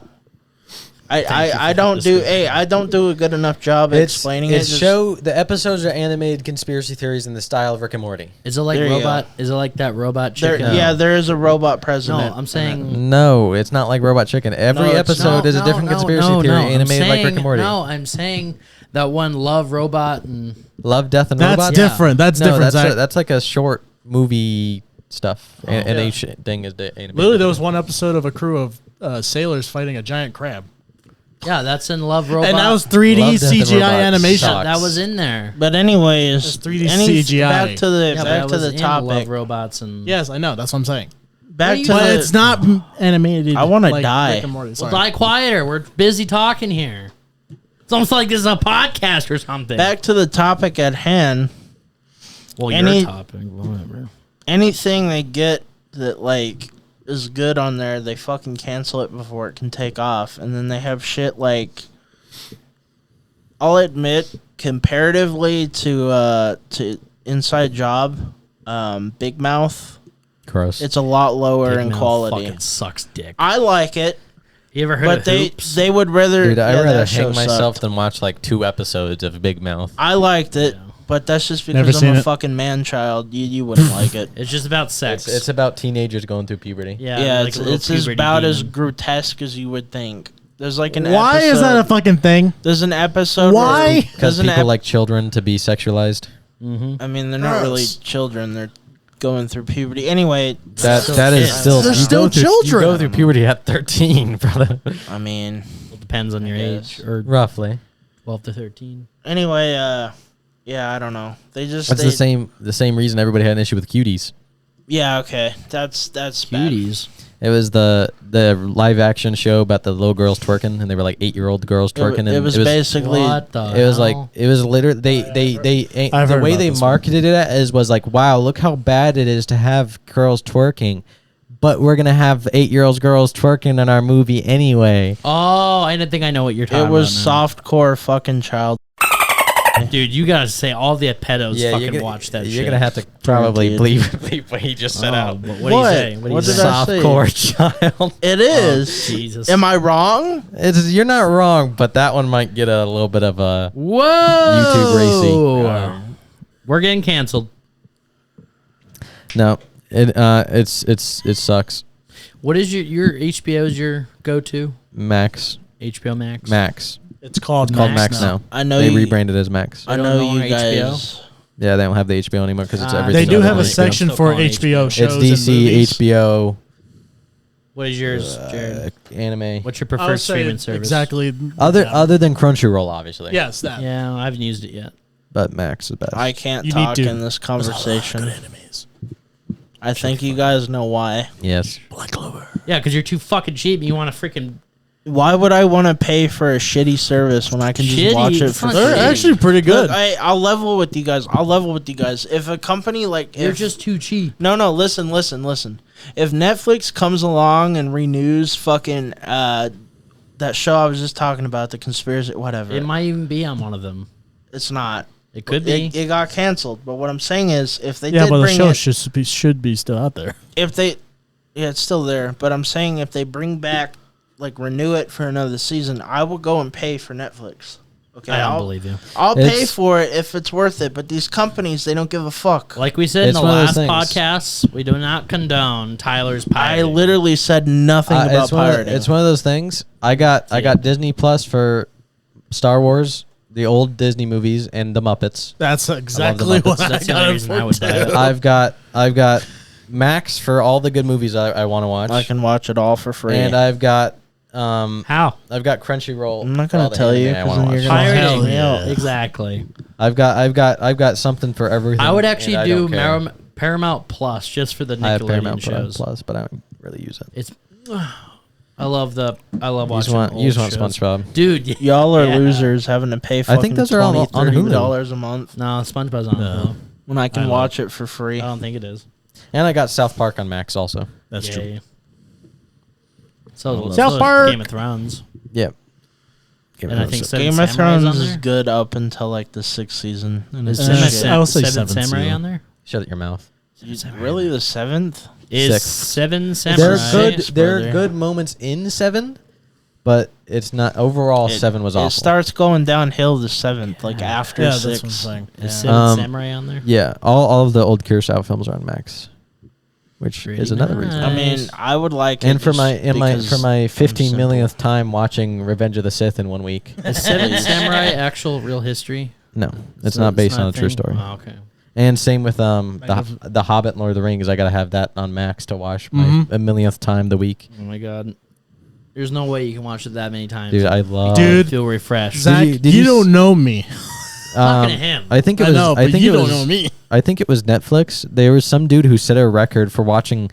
you for I that don't do description. I don't do a good enough job at explaining it. Just- the episodes are animated conspiracy theories in the style of Rick and Morty. Is it like There you robot? Is it like that robot there, chicken? yeah, there is a robot No, president. I'm saying No, it's not like Robot Chicken. Every it's episode is a different conspiracy theory animated like Rick and Morty. No, I'm saying that one Love Robot and Love, Death, and That's Robots. different. That's No, different. Zach. that's like a short movie stuff. And yeah. each thing is animated. Literally, there was one episode of a crew of sailors fighting a giant crab, yeah, that's in Love Robot. and that was 3D Love, Death, and CGI Robots animation. sucks. that was in there. But anyways, It's 3D CGI. Back to the Yeah, but back that to was the in topic. Love Robots and Yes, I know. That's what I'm saying. Back to But the. it's not animated. I wanna like die. Rick and Morty. Well, Sorry. die quieter. We're busy talking here. It's almost like this is a podcast or something. Back to the topic at hand. well, any- your topic, whatever. Anything they get that like is good on there, they fucking cancel it before it can take off, and then they have shit like. I'll admit, comparatively to Inside Job, Big Mouth, Gross. it's a lot lower Big in Mouth quality. Fucking sucks dick. I like it, You ever heard but of they Hoops? they would rather. Dude, I'd yeah, rather that show hang myself sucked. than watch like 2 episodes of Big Mouth. I liked it, Yeah. but that's just Never because seen I'm a it. fucking man child. You wouldn't like it. It's just about sex. It's about teenagers going through puberty. yeah, Yeah, like a little it's as puberty about as demon. grotesque as you would think. There's like an Why episode, is that a fucking thing? there's an episode Why? where Because there's an people ep- like children to be sexualized. I mean, they're not really Gross. children. They're going through puberty. Anyway, That still that is kids. still They're you still go through, children. You go through puberty at 13, brother. I mean, Well, depends on your guess. age, or Roughly. 12 to 13. anyway, yeah, I don't know. They just That's they, the same reason everybody had an issue with cuties. Yeah, okay, that's bad. Cuties. It was the live action show about the little girls twerking, and they were like 8-year-old girls twerking. It and was basically What the It was like hell? it was literally I've the heard way about they this one. marketed it as was like, wow, look how bad it is to have girls twerking, but we're gonna have 8-year-old girls twerking in our movie anyway. Oh, I didn't think I know what you're talking it was about. softcore fucking child. Dude, you gotta say all the pedos you're fucking gonna, watch that you're shit. gonna have to probably Dude. bleep what he just said Oh, out. but What? what do you say? What did I say? Softcore child. It is. Jesus. Am I wrong? You're not wrong, but that one might get a little bit of a. Whoa! YouTube racy. We're getting canceled. No, it sucks. What is your HBO's your go-to? Max, HBO Max. Max. It's called Called Max Max now. now. I know They you- rebranded as Max. I don't know know you our guys. HBO? Yeah, they don't have the HBO anymore because it's Ah, everything. They do on have a HBO. section Still for calling HBO HBO. shows. It's DC, and movies. HBO, What is yours, Jared? anime. What's your I preferred would say streaming service? exactly. Other than Crunchyroll, obviously. Yes, that. Yeah, I haven't used it yet. But Max is best. I can't You need talk to. in this conversation. Enemies. I think you guys know why. Yes. Black Clover. Yeah, because you're too fucking cheap and you want to freaking... Why would I want to pay for a shitty service when I can just Shitty? watch it It's for not free? They're actually pretty good. Look, I'll level with you guys. If a company like You're if, just too cheap. no, listen. If Netflix comes along and renews fucking that show I was just talking about, the conspiracy, whatever, It might even be on one of them. it's not. It could be. It got canceled. But what I'm saying is, if they Yeah, did but the bring show it, should be still out there. if they, yeah, it's still there. But I'm saying if they bring back, like, renew it for another season, I will go and pay for Netflix. Okay, I don't I'll believe you. I'll pay It's- for it if it's worth it. But these companies, they don't give a fuck. Like we said in It's the one of last those podcast, we do not condone Tyler's I pirating. literally said nothing about it's one of pirating. it's one of those things. I got Disney Plus for Star Wars, the old Disney movies, and the Muppets. That's exactly Muppets. what I That's the only got it reason I for would too. buy it. I've got Max for all the good movies I want to watch, I can watch it all for free. and I've got How? Crunchyroll. I'm not for gonna all the tell you, anime I 'cause wanna then you're watch. gonna- Hell Pirating. yeah. Exactly. I've got something for everything. I would and actually I do don't care. Paramount Plus just for the I have Nickelodeon Paramount shows. Plus, but I don't really use it. It's. I love You watching. just want old shows. SpongeBob. Dude. Y'all are yeah. losers having to pay fucking those are all $20, on Hulu. $30 a month No, SpongeBob's on Hulu. when I can I watch it for free. I don't think it is. And I got South Park on Max also. That's true. Yeah. So South so Park. Game of Thrones. Yeah. Game And I of think Thrones. Seven Game of Samurai's Thrones on is there? good up until like the 6th season. And Is it's Seven, shit. I will say Seven Seventh Samurai season. on there? Shut your mouth. Really, the 7th? Is Six. Seven There are Samurai? good. Six, There are brother. good moments in 7, but it's not overall. 7 was awful. It starts going downhill the 7th, like after Yeah, 6. that's what I'm saying. Is Yeah. Seven Samurai on there? Yeah, all of the old Kurosawa films are on Max, which Pretty is another reason. I mean, Nice. I would like And it for just my because for my I'm 15 simple. millionth time watching Revenge of the Sith in 1 week. Is Seven Samurai actual real history? No, it's So not based on a a true thing? story. Oh, okay. And same with the Hobbit and Lord of the Rings. I gotta have that on Max to watch a millionth time the week. Oh my god. There's no way you can watch it that many times. Dude, I love. Dude. Feel refreshed. Zach, did you you don't know me. Talking to him. I think it I was. know, I but think you it don't was, know me. I think it was Netflix. There was some dude who set a record for watching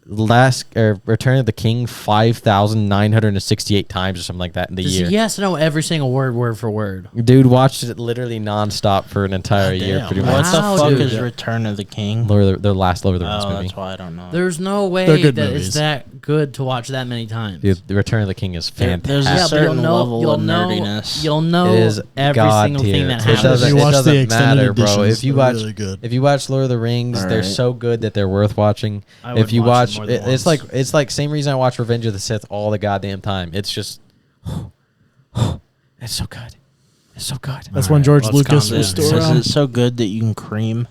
Return of the King 5,968 times or something like that in the Does year. he has to know every single word for word? Dude watched it literally nonstop for an entire year, damn. pretty What much. Wow, the fuck dude. is Return of the King? The last Lord of the Rings Oh, movie. that's why I don't know. There's no They're way good that movies. it's that good to watch that many times. Dude, the Return of the King is fantastic. There's a yeah, but certain level of nerdiness. You'll know It is every God single tier. thing that It happens. doesn't, You it watch the doesn't extended matter, bro. editions, If you they're watch, really good. if you watch Lord of the Rings, they're Alright. so good that they're worth watching. I would If you watch watch, them more than it's once. like same reason I watch Revenge of the Sith all the goddamn time. It's just, it's so good. It's so good. That's when George let's Lucas calm was down. still Says around. it's so good that you can cream.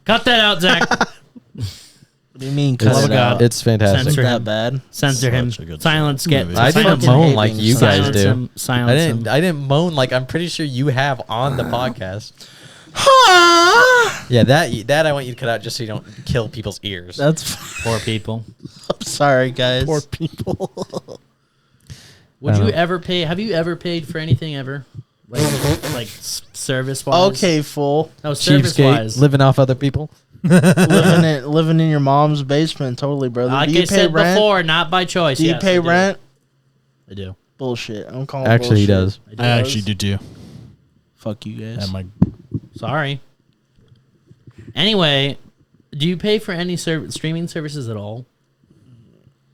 Cut that out, Zach. What do you mean? It's, Cut Love it of God. out. it's fantastic. Censor Isn't that him. bad? Censor him. Such a good Silence. Get. movie. I didn't silence moan him. like you guys Silence do. him. Silence him. I didn't moan like I'm pretty sure you have on the podcast. Yeah, that I want you to cut out just so you don't kill people's ears. That's Poor people. I'm sorry, guys. Poor people. Would you don't know. ever pay? Have you ever paid for anything ever? Like service wise? Okay, fool. No, service wise. Cheapskate, living off other people. living in your mom's basement, totally, brother. Like do you I pay said rent? before, not by choice. Do you Yes, pay I do. rent? I do. Bullshit. I'm calling. Actually, he bullshit. does. I actually do too. Fuck you guys. And my Sorry. Anyway, do you pay for any streaming services at all?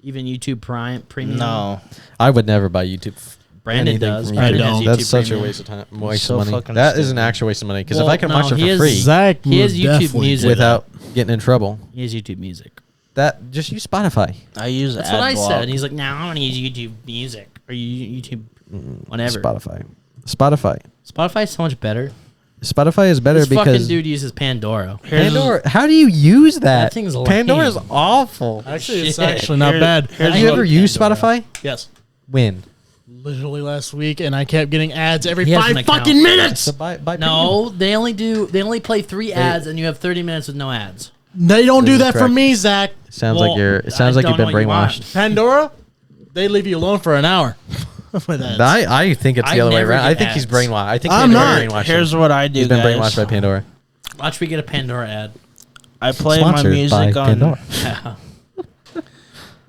Even YouTube Prime Premium? No. I would never buy YouTube. Brandon anything does. from Brandon I has don't. YouTube That's such Premium. a waste of time, waste So of money. fucking That is an stupid. actual waste of money because Well, if I can watch no, it he for is- free Zach He has would YouTube definitely Music. do without getting in trouble, He has YouTube Music. that just use Spotify. I use That's what I Adblock. said. And he's like, "No, I want to use YouTube Music or YouTube whatever." Spotify. Spotify is so much better. Spotify is better This fucking because dude uses Pandora. Pandora. How do you use that? That thing's lame. Pandora is awful. Actually, it's Shit. actually not Here- bad. here's Have you what- ever used Pandora. Spotify? Yes. When? Literally last week, and I kept getting ads every He has an 5 account. fucking minutes. So buy No, they only play 3 ads, and you have 30 minutes with no ads. They don't do This is that for correct. me, Zach. Sounds Well, like you're. It I sounds like don't you've been know what you want. brainwashed. Pandora, they leave you alone for an hour. With ads. I think it's the I other way never around. get I think he's ads. brainwashed. I think I'm Pandora not. brainwashed Here's him. what I do, He's been guys. brainwashed by Pandora. Watch me get a Pandora ad. I play my Sponsored music by on. Pandora.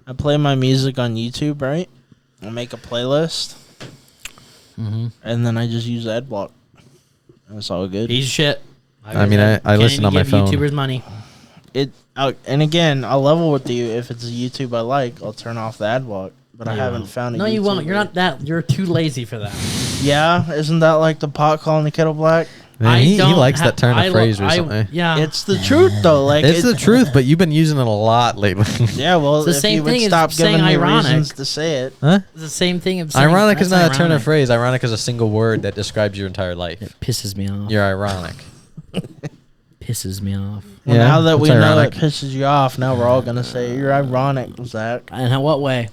I play my music on YouTube, right? I make a playlist, and then I just use Adblock. That's all good. Piece of shit. I mean, I Can't listen even on my give phone. YouTubers money. And again, I'll level with you. If it's a YouTube I like, I'll turn off the Adblock. But I No, you haven't won't. found a No, you won't. YouTuber. You're not that. You're too lazy for that. Yeah, isn't that like the pot calling the kettle black? Man, he don't likes ha- that turn I of lo- phrase I- recently. Yeah, It's the truth, though. Like It's the truth, but you've been using it a lot lately. Yeah, well, It's the if same you would thing as stop saying giving me ironic. reasons to say it. Huh? it's the same thing. Of saying, Ironic is that's not a turn of ironic. phrase. Ironic is a single word that describes your entire life. It pisses me off. You're ironic. Pisses me off. Well, Yeah, now that we that's know ironic. it pisses you off, now we're all gonna say you're ironic, Zach. And in what way?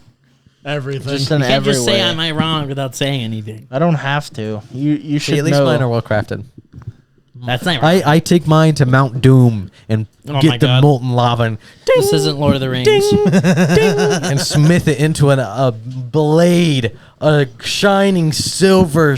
Everything. Just in You can't every just way. say I'm ironic without saying anything. I don't have to. You should See, at least know. mine are well crafted. That's not ironic. I take mine to Mount Doom and Oh my get the God. molten lava and This isn't Lord of the Rings. and smith it into a blade, a shining silver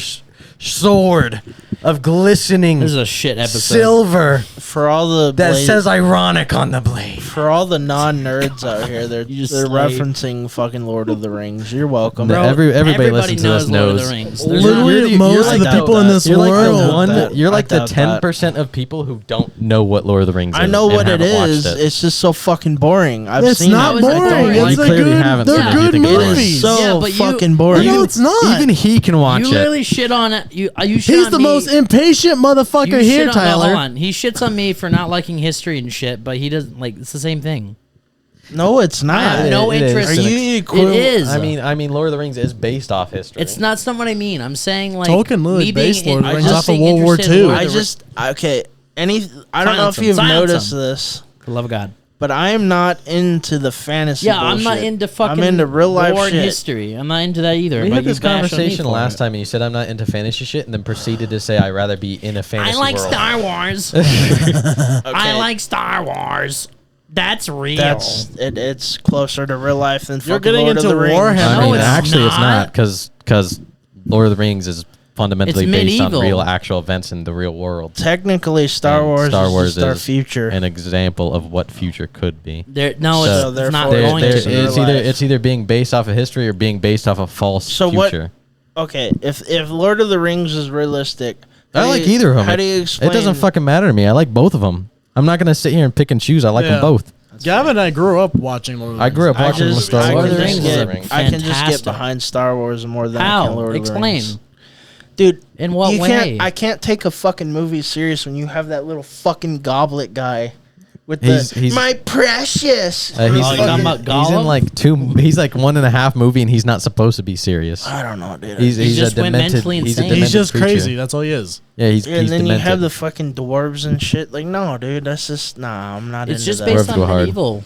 sword of glistening This is a shit episode. silver For all the that blade, says ironic on the blade. For all the non-nerds out here, they're just they're slay. referencing fucking Lord of the Rings. You're welcome. Bro, everybody everybody listens to this Lord of knows. the Rings. There's Literally, not- most of the like people in this You're like world. the one. that. You're like I the doubt that. 10% of people who don't know what Lord of the Rings is. I know and what it haven't watched is. it. It's just so fucking boring. I've It's seen not it. I don't boring. like It's You a clearly good. haven't They're seen it. You good think it's boring. movies. So Yeah, but you- fucking boring. No, it's not. Even he can watch You it. literally shit on it. You shit He's on the me. most impatient You motherfucker shit here, on- no, Tyler. hold on. He shits on me for not liking history and shit, but he doesn't like. It's the same thing. No, it's not. I have no it is. interest. Are you equivalent? It is. I mean, Lord of the Rings is based off history. It's not what I mean. I'm saying like Tolkien literally me being based Lord of the in- Rings just off of being World War interested in II. Lord of I the just okay. I don't know Silence if you've him. Silence noticed him. this, For the love of God. but I am not into the fantasy. Yeah, I'm not bullshit. into fucking. I'm into real life war and shit. history. I'm not into that either. We but had you this bash on me conversation for last it. time, and you said I'm not into fantasy shit, and then proceeded to say I'd rather be in a fantasy I like world. Star Wars. I like Star Wars. That's real. It's closer to real life than You're fucking getting Lord into of the Rings. Warhammer. I No, mean, it's actually, it's not. not because Lord of the Rings is fundamentally It's based on medieval. real, actual events in the real world. Technically, Star And Wars Star Wars is just our is future. An example of what future could be. No, So it's not therefore going it's to. real life. It's either being based off of history or being based off of false So what- future. Okay, if Lord of the Rings is realistic, I how do like you- either of them. How do you explain? It doesn't fucking matter to me. I like both of them. I'm not gonna sit here and pick and choose. I like Yeah. them both. Gavin and I grew up watching Lord of the I Rings. grew up watching I just, Star I Wars. Lord can of the just Rings is get, I can just get fantastic. behind Star Wars more than I can How? Lord of the Explain. Rings. Dude, In what you way? can't. I can't take a fucking movie serious when you have that little fucking goblet guy with He's- my precious. He's, Oh, you're talking fucking- about he's Gollum? in like two. He's like 1.5 movie, and he's not supposed to be serious. I don't know, dude. He's just a went demented. mentally He's a insane. demented He's just creature. crazy. That's all he is. Yeah, he's and he's then demented. you have the fucking dwarves and shit. Like, no, dude, that's just nah. I'm not It's into just that. based Dwarves go on hard. medieval.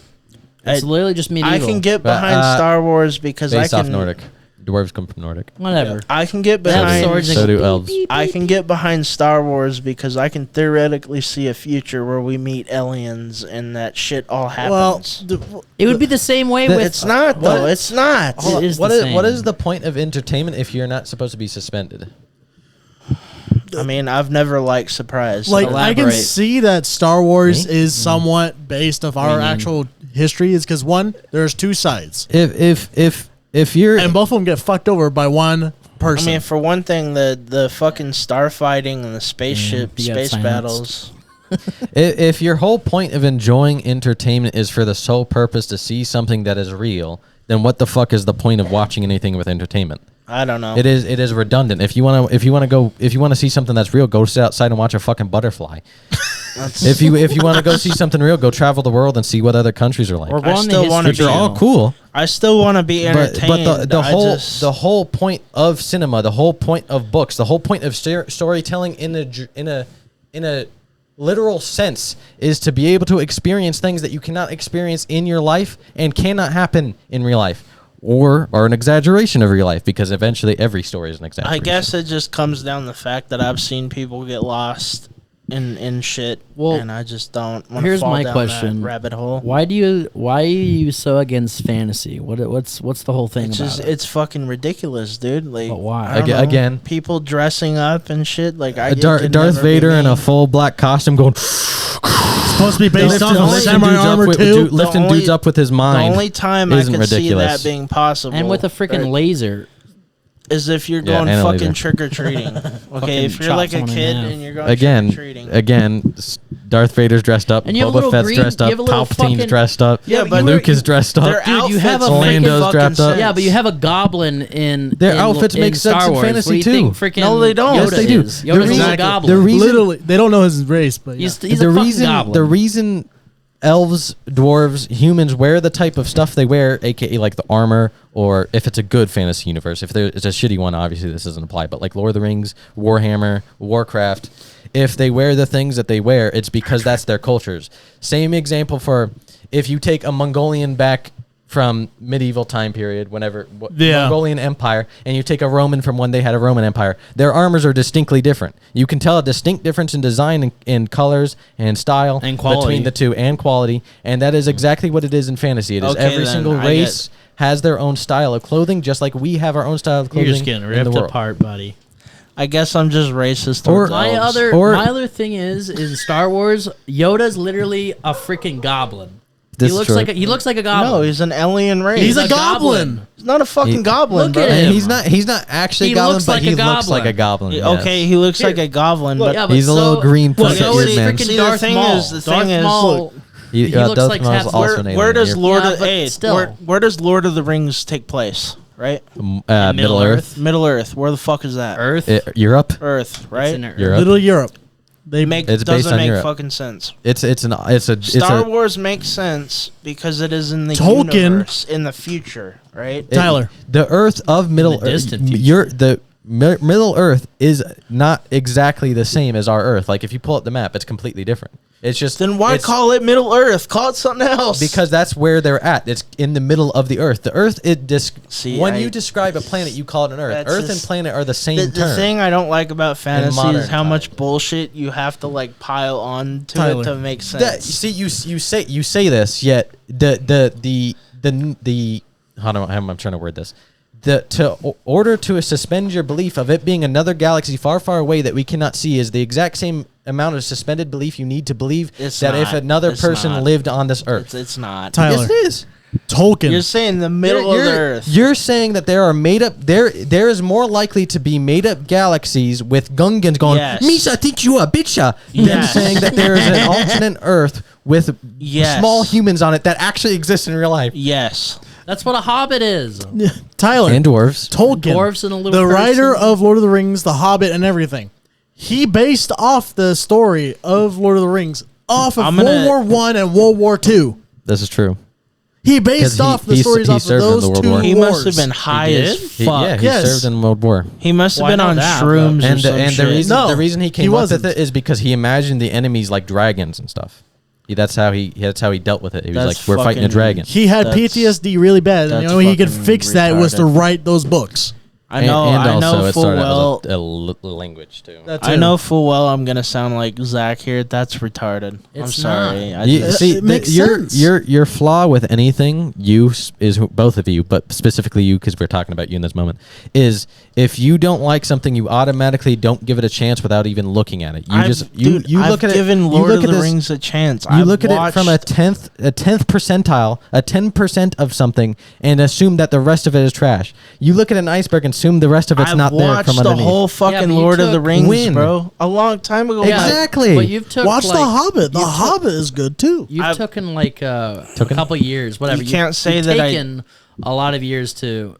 It's I- literally just medieval. I can get But, behind Star Wars because based I off can. Nordic. Dwarves come from Nordic. whatever. I can get They have behind. swords and So do beep, elves. beep, I beep. can get behind Star Wars because I can theoretically see a future where we meet aliens and that shit all Well, happens. It would be the same way with. It's not though. what? It's not. Hold on. It is What the is same. what is the point of entertainment if you're not supposed to be suspended? I mean, I've never liked surprise. Like I can Elaborate. see that Star Wars Me? is somewhat based off our mean? actual history. Is because one, there's two sides, If you're and both of them get fucked over by one I person. mean, for one thing, the fucking starfighting and the spaceship you got space silenced. battles. if your whole point of enjoying entertainment is for the sole purpose to see something that is real, then what the fuck is the point of watching anything with entertainment? I don't know. It is redundant. If you want to see something that's real, go sit outside and watch a fucking butterfly. If you want to go see something real, go travel the world and see what other countries are like. Or go on the still wanna history Which are all channel. cool. I still want to be But entertained. the whole point of cinema, the whole point of books, the whole point of storytelling in a literal sense is to be able to experience things that you cannot experience in your life and cannot happen in real life, or are an exaggeration of real life, because eventually every story is an I exaggeration. guess it just comes down to the fact that I've seen people get lost in shit, Well, and I just don't want to here's fall my down question. that rabbit hole. Why are you so against fantasy? What's the whole thing It's about just it? it's fucking ridiculous, dude. Like, But why? I don't know. Again. people dressing up and shit. Like, it Darth could never be Vader in me. a full black costume going supposed to be based off of Samurai dudes up Armor with, 2. lifting The only- dudes up with his The mind. only time I isn't can see ridiculous. that being possible, And with a freaking or- laser. is if you're Yeah, going and a fucking laser. trick or treating. Okay, if you're chop like a someone in kid half. and you're going trick or treating. Again, Darth Vader's dressed up, And you have a Boba little Fett's green- dressed you up, have a little Palpatine's fucking- dressed up, Yeah, but Luke is dressed Their up. Dude, you have outfits a make Lando's fucking dressed up. sense. Yeah, but you have a goblin in Their in- outfits in make sense Star in Wars. fantasy What do you too. think freaking No, they don't. Yoda Yes, they do. is? The Yoda's reason- a goblin. the reason- Literally, they don't know his race, but yeah. He's a fucking goblin. The reason elves, dwarves, humans wear the type of stuff they wear, aka like the armor, or if it's a good fantasy universe. If it's a shitty one, obviously this doesn't apply. But like Lord of the Rings, Warhammer, Warcraft, if they wear the things that they wear, it's because that's their cultures. Same example for if you take a Mongolian back from medieval time period, Mongolian Empire, and you take a Roman from when they had a Roman Empire, their armors are distinctly different. You can tell a distinct difference in design and in colors and style And quality. between the two, and quality, and that is exactly what it is in fantasy. It is Okay, every then, single I race has their own style of clothing, just like we have our own style of You're clothing just getting in the ripped world. apart, buddy. I guess I'm just racist. Or- towards My elves. other Or- my other thing is in Star Wars, Yoda's literally a freaking goblin. This he is looks true. like he looks like a goblin. No, he's an alien race. He's a goblin. He's not a fucking goblin, Look bro. at And him. he's not actually He a goblin, looks but like he a looks goblin. like a goblin. yes. Okay, he looks like a goblin, but Yeah, He's a little green Look, pointed so is beard man. freaking See, Darth the thing Maul. is- the Darth thing is, Maul. He looks Darth like Maul's half- also an where does alien. Lord Yeah, of but still. where does Lord of the Rings take place? Right, Middle Earth, Middle Earth. Where the fuck is that? Earth. Europe. Earth, It's right? in Earth. Europe. Little Europe. They It's based doesn't on make Europe. fucking sense. It's a Star Wars makes sense because it is in the Tolkien. universe in the future, right? Tyler. The Earth of Middle the Earth. distant future. Middle Earth is not exactly the same as our Earth. Like if you pull up the map, it's completely different. It's just Then why it's- call it Middle Earth? Call it something else. Because that's where they're at. It's in the middle of the Earth. The Earth, See, when you describe a planet, you call it an Earth. That's Earth and just- planet are the same the term. thing I don't like about fantasy modern is how much times. bullshit you have to like pile on to Tyler. it to make sense. That, see, you say this, yet the how am trying to word this? Order to suspend your belief of it being another galaxy far, far away that we cannot see is the exact same amount of suspended belief you need to believe It's that if not. another It's person not. lived on this Earth. It's not. Tyler. Yes, it is. Tolkien. You're saying the middle of the Earth. You're saying that there are made up there is more likely to be made up galaxies with Gungans going Yes. Misa teach you a bitcha than Yes. saying that there is an alternate Earth with Yes. small humans on it that actually exist in real life. Yes. That's what a hobbit is. Tyler. And dwarves. Tolkien. Dwarves and a little the writer person. of Lord of the Rings, The Hobbit, and everything. He based off the story of Lord of the Rings off of I'm World gonna- War One and World War Two. This is true. He based 'Cause off the he stories off of served in those the World two War. He wars. must have been high He as did? fuck. He Yes. served in World War. He must have Well, I been know on that, shrooms or And some the shit. reason No, the reason he he came up with wasn't. it is because he imagined the enemies like dragons and stuff. That's how he dealt with it. He was That's like, we're fighting a fucking- dragon. He had That's- PTSD really bad, and the that's only way he could fucking fix that was to retarded. write those books. I know. and I also know it full started well. out as a language too. I know full well I'm gonna sound like Zach here. That's retarded. I'm It's sorry. not. I You, just- see, it makes your sense. your flaw with anything, is both of you, but specifically you, because we're talking about you in this moment, is if you don't like something, you automatically don't give it a chance without even looking at it. You I've- just dude, you I've look at it. given You Lord look of at the this, Rings a chance. You I've look at it from a watched- tenth percentile, a 10% of something, and assume that the rest of it is trash. You look at an iceberg and assume the rest of it's I've not there watched from the underneath. whole Yeah, fucking but you Lord of the took- Rings, When? bro. A long time ago. Yeah, Exactly. But you've took Watch like, The Hobbit. The you've took- Hobbit is good too. You've I've- taken like a couple years, whatever. You can't say you've that I- taken a lot of years to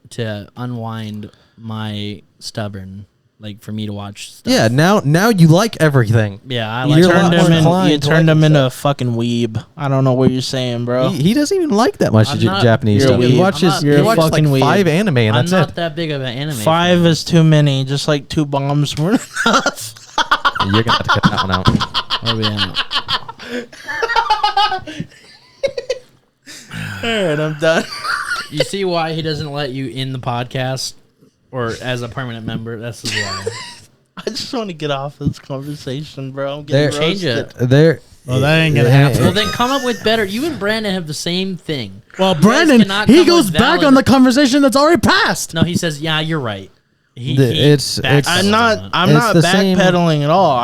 unwind my stubborn, like for me to watch stuff. Yeah, now you like everything. Yeah, I like You're it. a lot more inclined You to turned like him into stuff. a fucking weeb. I don't know what you're saying, bro. He doesn't even like that much I'm J- not- Japanese You're a stuff. He weeb. watches I'm not- he watches fucking like weeb. 5 anime and I'm that's not it. that big of an anime. 5 fan. is too many. Just like 2 bombs were enough. You're gonna have to cut that one out. Where we at? Alright, I'm done. You see why he doesn't let you in the podcast or as a permanent member? That's why. I just want to get off this conversation, bro. I'm There- getting Change roasted. it. There. Well, that ain't gonna happen. Well, then come up with better. You and Brandon have the same thing. Well, You guys Brandon, cannot he come goes with back valid- on the conversation that's already passed. No, he says, "Yeah, you're right." He It's- backpedals I'm on not. that. I'm It's not the same- backpedaling at all.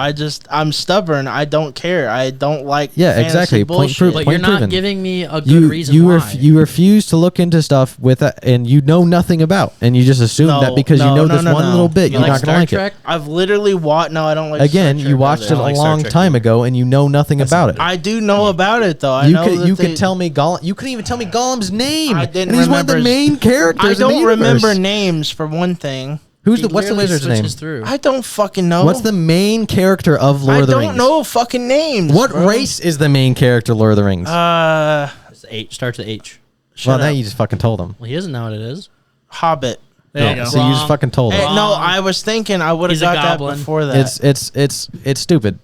I'm stubborn. I don't care. I don't like. Yeah, fantasy exactly. Point Bullshit. proof. But Point you're not proven. giving me a good reason why. You refuse to look into stuff with and you know nothing about, and you just assume No, that because you no, know no, this no, one no. little bit, You you're like not Star gonna like Trek? I've literally watched. No, I don't like. it. Again, Star you Trek watched it either. a like Star long Trek time ago, and you know nothing about it. I do know about it though. I You know could that you they- could tell me Gollum. You couldn't even tell me Gollum's name. I didn't and he's one of the remember his- main characters. I in the don't universe. remember names for one thing. Who's He what's the literally wizard's name? switches Through. I don't fucking know. What's the main character of Lord I of the don't Rings? know fucking names. What bro. race is the main character of Lord of the Rings? It's H starts with H. well, Shut now up. you just fucking told him. Well, he doesn't know what it is. Hobbit. There you go. So you just Wrong. fucking told him. Hey, no, Wrong. I was thinking I would have He's a got that goblin. before that. It's stupid.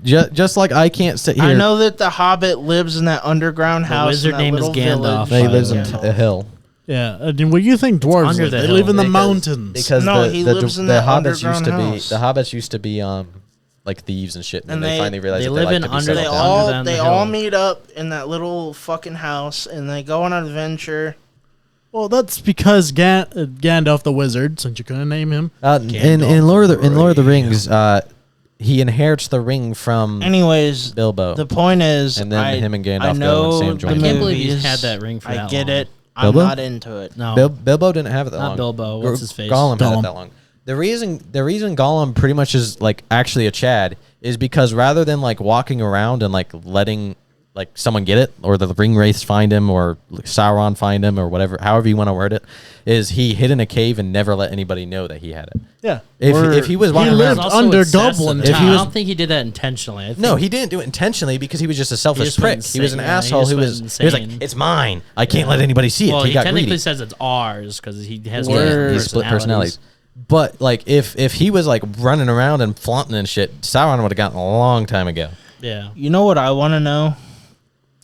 Just like I can't sit here. I know that the Hobbit lives in that underground house. wizard in that name is little Gandalf. village. he lives in Yeah. a hill. Yeah, and what do you think dwarves under live? the They hill. live in the Because- mountains. Because No, the, he the, lives in the that hobbits used to underground be house. the hobbits used to be like thieves and shit, and, And they they- finally realized they that live they in like to be under settled They the- down. all them they the all hill. meet up in that little fucking house and they go on an adventure. Well, that's because Gandalf the wizard, since you couldn't name him. In Lord of the Rings, he inherits the ring from Anyways, Bilbo. the point is, And then him and Gandalf I go know and Sam join. I the can't movie. believe he's movies. had that ring for I that get long. it. I'm Bilbo? not into it. No, Bilbo didn't have it that Not long. Bilbo. What's his face? Gollum had Gollum. it that long. The reason Gollum pretty much is like actually a Chad is because rather than like walking around and like letting like someone get it, or the ring wraiths find him, or Sauron find him, or whatever, however you want to word it, is he hid in a cave and never let anybody know that he had it. Yeah. If he was He walking lived around, Also under excessive. Dublin I town. don't think he did that intentionally. I think no, he didn't do it intentionally because he was just a selfish just went prick. He was an insane. Yeah, he asshole just who went he was like, insane. it's mine. I can't let anybody see it. Well, he he got technically greedy. says it's ours because he has We're- different He split personalities. personalities. But like if he was like running around and flaunting and shit, Sauron would have gotten a long time ago. Yeah, You know what I want to know?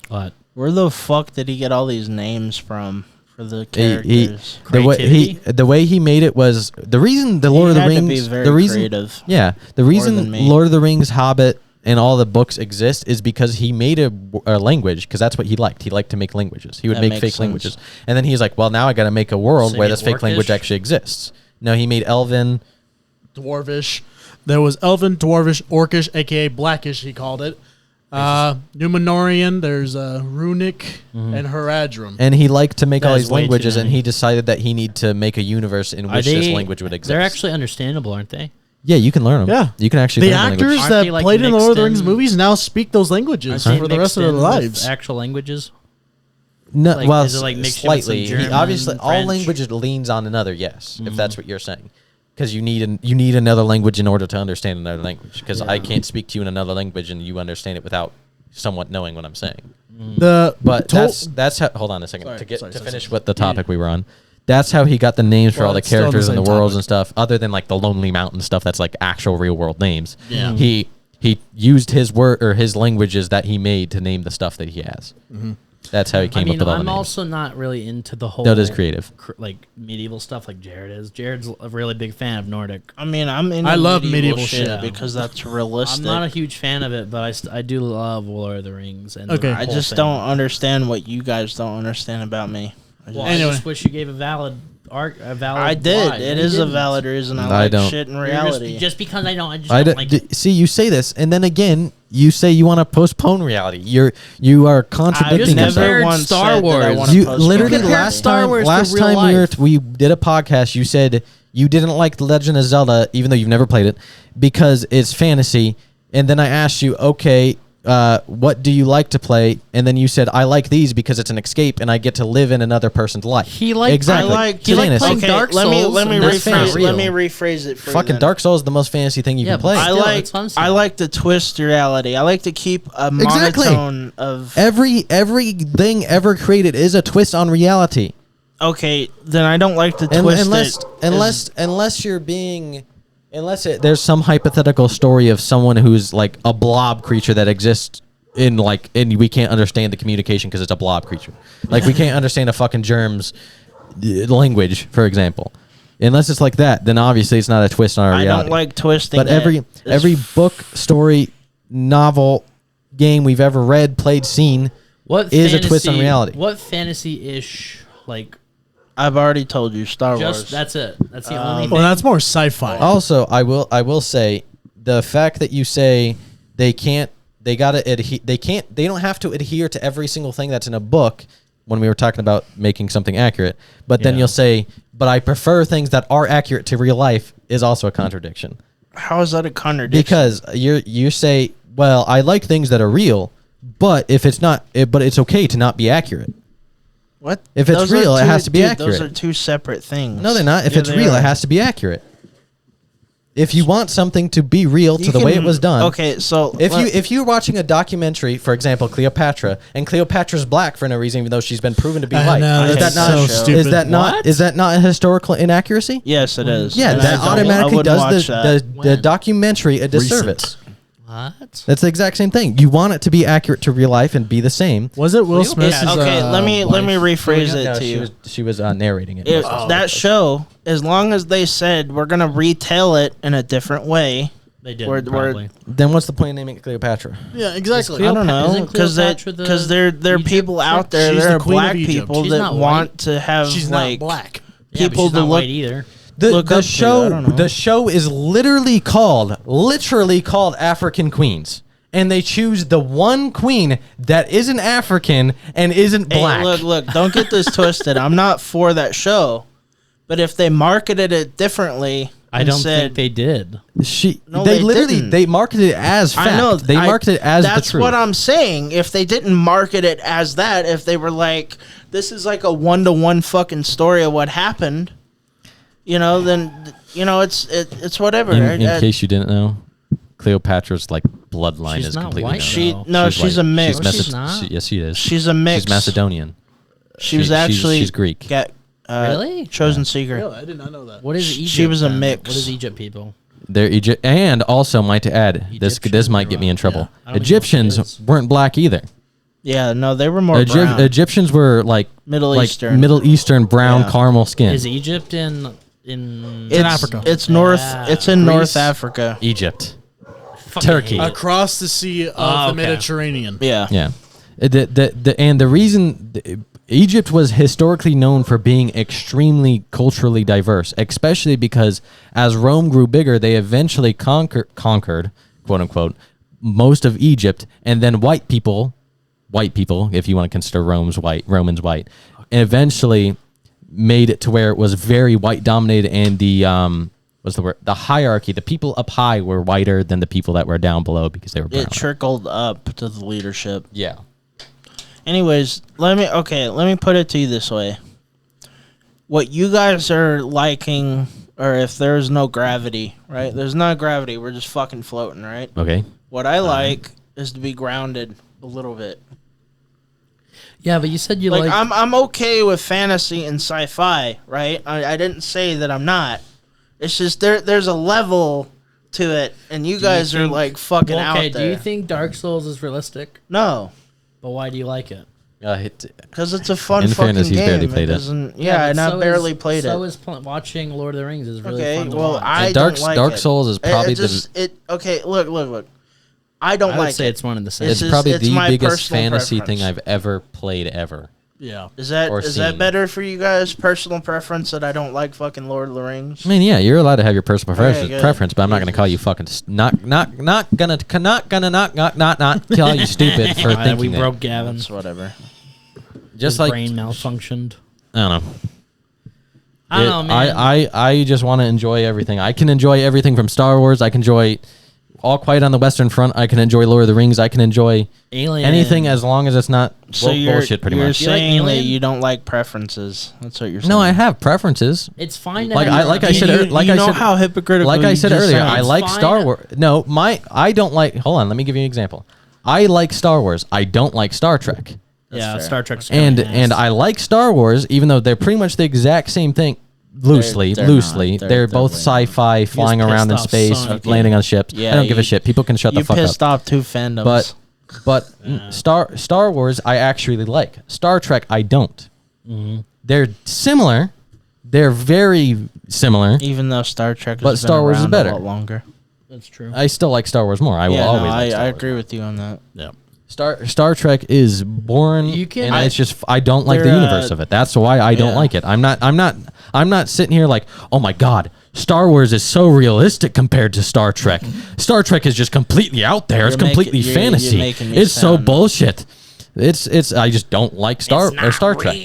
but Where the fuck did he get all these names from for the He- characters? the way he made it was the reason the Lord of the had to be Rings very the reason creative. yeah the than reason me. Lord of the Rings, Hobbit, and all the books exist is because he made a language, because that's what he liked. He liked to make languages. He would That make makes fake sense. languages, and then he's like, well, now I got to make a world So where he this made fake language Orcish? actually exists. No, he made Elven. Dwarvish. There was Elven, Dwarvish, Orcish, aka Blackish, he called it. Numenorian, there's Runic, and Haradrim. And he liked to make all That is these way too languages, and many. he decided that he need to make a universe in which this language would exist. They're actually understandable, aren't they? yeah, you can learn them. Yeah. You can actually The learn actors language. Aren't that they, like, played in the Lord of the mixed Rings in- movies now speak those languages Aren't for they the rest of mixed their in with lives. Actual languages. No, Like, well, is it, like, mixed in with some slightly. German, Obviously, all French? language leans on another. Yes, if that's what you're saying, because you need another language in order to understand another language. Because I can't speak to you in another language and you understand it without somewhat knowing what I'm saying. But that's how. Hold on a second Sorry, to sorry, finish sorry. what the topic we were on. That's how he got the names for Well, all the it's still on the characters and the same worlds topic. and stuff, other than like the Lonely Mountain stuff. That's like actual real world names. Yeah. He used his word or his languages that he made to name the stuff that he has. That's how he I came mean, up with all the I'm names. also not really into the whole. That is creative. Like medieval stuff, like Jared is. Jared's a really big fan of Nordic. I mean, I'm into I love medieval shit shit. because that's I'm realistic. not a huge fan of it, but I do love Lord of the Rings. And Okay. the I whole just thing. don't understand what you guys don't understand about me. Well, Anyway. I just wish you gave a valid I did. why. It You is a didn't. valid reason I I like don't. shit in You're reality. Just because I don't I don't d- like d- it. see, you say this, and then again, you say you want to postpone reality. You are I've contradicting never yourself. compared once Star said that I Wars. wanna You postpone literally compared last Star time Wars to real we life. did a podcast. You said you didn't like The Legend of Zelda, even though you've never played it, because it's fantasy. And then I asked you, okay, what do you like to play? And then you said, I like these because it's an escape and I get to live in another person's life. He liked- exactly. I like He liked Fantasy. playing okay, Dark let me Souls, let me and that's not rephrase real. let me rephrase it for you Fucking then. Dark Souls is the most fantasy thing you Yeah, can play. but I Still, like that's what I'm saying. I like to twist reality. I like to keep a Exactly. monotone of Everything ever created is a twist on reality. okay. Then I don't like to And twist unless you're being there's some hypothetical story of someone who's like a blob creature that exists in like, and we can't understand the communication because it's a blob creature. Like we can't understand a fucking germ's language, for example. Unless it's like that, then obviously it's not a twist on our I reality. don't like twisting. But every book, story, novel, game we've ever read, played, seen What is a twist on fantasy- reality. What fantasy-ish like? I've already told you Star Just Wars. that's it. That's the only. Well, thing. that's more sci-fi. Also, I will say the fact that you say they can't, they don't have to adhere to every single thing that's in a book. When we were talking about making something accurate, but then Yeah. you'll say, "But I prefer things that are accurate to real life," is also a contradiction How is that a contradiction? because you say, "Well, I like things that are real, but if it's not, but it's okay to not be accurate." What? If it's Those are real, it two- has to be dude, accurate. Those are two separate things. No, they're not. If Yeah, it's they real, are. it has to be accurate. If you want something to be real to You the way it can- was done, Okay, so If you're watching a documentary, for example, Cleopatra, and Cleopatra's black for no reason, even though she's been proven to be I white, know, is that's that not so stupid. is that not a historical inaccuracy? yes, it is. Yeah, And that I don't- I automatically wouldn't does watch that. the When? documentary a disservice. What? That's the exact same thing. You want it to be accurate to real life and be the same. Was it Will Smith's? Okay, let me rephrase No, it to you. she was narrating it. That show, as long as they said we're gonna retell it in a different way, They did We're- probably. Then what's the point of naming it Cleopatra? Yeah, exactly. I don't know, Isn't because Cleopatra the there are Egypt people out there, She's there the are queen of black Egypt. people She's that not want white. to have She's like not black. Yeah, but people she's to not look. white either. look up to? I don't know. The show is literally called African Queens. And they choose the one queen that isn't African and isn't black. Hey, look, don't get this twisted. I'm not for that show. But if they marketed it differently, I don't think they did. No, they they literally didn't. they marketed it as fact. I know They marketed it as the truth. That's what I'm saying. If they didn't market it as that, if they were like, this is like a 1-to-1 fucking story of what happened, then it's whatever. In case you didn't know, Cleopatra's bloodline She's is not completely white, known. she's a mix. She's not. Yes, she is. She's a mix. She's Macedonian. She was actually she's Greek. Really? Chosen secret. Really? I did not know that. What is Egypt? She was a then? mix. What is Egypt people? They're Egypt, and also might to add, this might get me in trouble. I don't even know what it Egyptians is. weren't black either. Yeah, no, they were more brown. Egyptians were Middle Eastern. Middle Eastern brown Yeah. caramel skin. Is Egypt in in Africa. It's north. Yeah. It's in Greece. North Africa. Egypt. fucking Turkey. hate it. Across the sea of the okay. Mediterranean. Yeah. Yeah. The reason Egypt was historically known for being extremely culturally diverse, especially because as Rome grew bigger, they eventually conquered, quote unquote, most of Egypt, and then white people, if you want to consider Romans white, eventually made it to where it was very white dominated, and the hierarchy, the people up high were whiter than the people that were down below because they were brown. It trickled up to the leadership. Yeah. Anyways, let me put it to you this way. What you guys are liking, or if there's no gravity, right? There's not gravity. We're just fucking floating, right? Okay. What I like is to be grounded a little bit. Yeah, but you said you Like, like. I'm okay with fantasy and sci-fi, right? I didn't say that I'm not. It's just there's a level to it, and you guys are like fucking out there. Okay, do you think Dark Souls is realistic? No, But why do you like it? because it's a fun In fucking fairness, he's game. barely played it. Doesn't, Yeah, and but I barely played it. So is watching Lord of the Rings is really Okay, fun to well, watch. I Dark don't like Dark it. Souls is probably Okay, look. I don't I would like say it. it's one and the same. it's It's probably it's the my biggest personal fantasy preference. thing I've ever played ever. Yeah. Is that or is that seen. better for you guys? Personal preference that I don't like fucking Lord of the Rings. I mean, yeah, you're allowed to have your personal Okay, good. preference, but I'm not going to call you fucking not gonna tell you stupid for thinking we that. broke Gavin. It's whatever. Just His like brain malfunctioned. I don't know. I don't know, man. I just want to enjoy everything. I can enjoy everything from Star Wars. I can enjoy All Quiet on the Western Front. I can enjoy Lord of the Rings. I can enjoy Alien. anything as long as it's not So you're bullshit. Pretty you're much. You like saying that Alien? you don't like preferences. That's what you're saying. No, I have preferences. It's fine. To Like have I your said, opinion. like you I know said, how hypocritical. like I you said just earlier, sound. I like fine. Star Wars. No, I don't like. Hold on, let me give you an example. I like Star Wars. I don't like Star Trek. Yeah, fair. Star Trek's And I like Star Wars, even though they're pretty much the exact same thing. Loosely. they're not. They're both way sci-fi, flying pissed around in off space, so many landing on ships. Yeah, I don't give a you- shit. People can shut the you fuck pissed up. off two fandoms. But Star Wars, I actually like. Star Trek, I don't. Mm-hmm. They're similar. They're very similar. even though Star Trek, But has Star been Wars is around better. a lot longer. That's true. I still like Star Wars more. I will Yeah, always no, like Star I Wars. agree with you on that. Yeah. Star Trek is boring, You can- and it's just I don't like the They're, universe of it. That's why I don't yeah. like it. I'm not sitting here like, oh my god, Star Wars is so realistic compared to Star Trek. Star Trek is just completely out there. It's You're making- completely you're fantasy. making me It's so sound- bullshit. It's I just don't like Star Trek.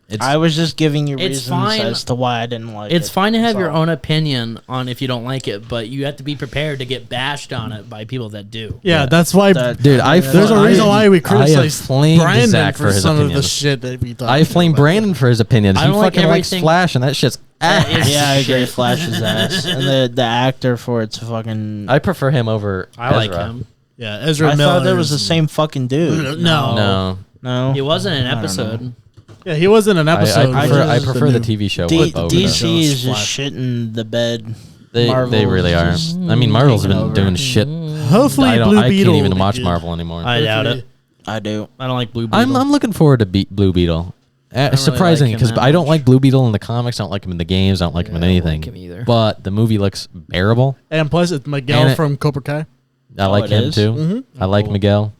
It's, I was just giving you It's reasons fine. as to why I didn't like it. It's fine to have That's your all. own opinion on if you don't like it, but you have to be prepared to get bashed on it by people that do. Yeah, that's why. That- dude, I There's a I- reason why we I have criticize flamed Brandon Zach for for his some of the opinions. shit that we talk. I flame Brandon for his opinions. I He don't like fucking likes everything- Flash, and that shit's ass. Yeah, I agree. Shit. Flash's ass, and the actor for it's fucking. I prefer him over. I like Ezra. him. Yeah, Ezra I Miller. thought that was the same fucking dude. No. No, No, He wasn't in an don't know. episode. Yeah, he was in an episode. I just- prefer the TV show. over DC is just Flash. shitting the bed. They Marvel's really are. just I mean, Marvel's taking been over. doing shit. Hopefully, I Blue Beetle. can't even will be watch good. Marvel anymore. I doubt it. I do. I don't like Blue Beetle. I'm looking forward to Blue Beetle. really Surprising like him because that I don't much. like Blue Beetle in the comics. I don't like him in the games. I don't like him in I don't anything. like him either. But the movie looks bearable. And plus, it's Miguel And it- from Cobra Kai. I like it him is? too. Mhm. I like Cool. Miguel.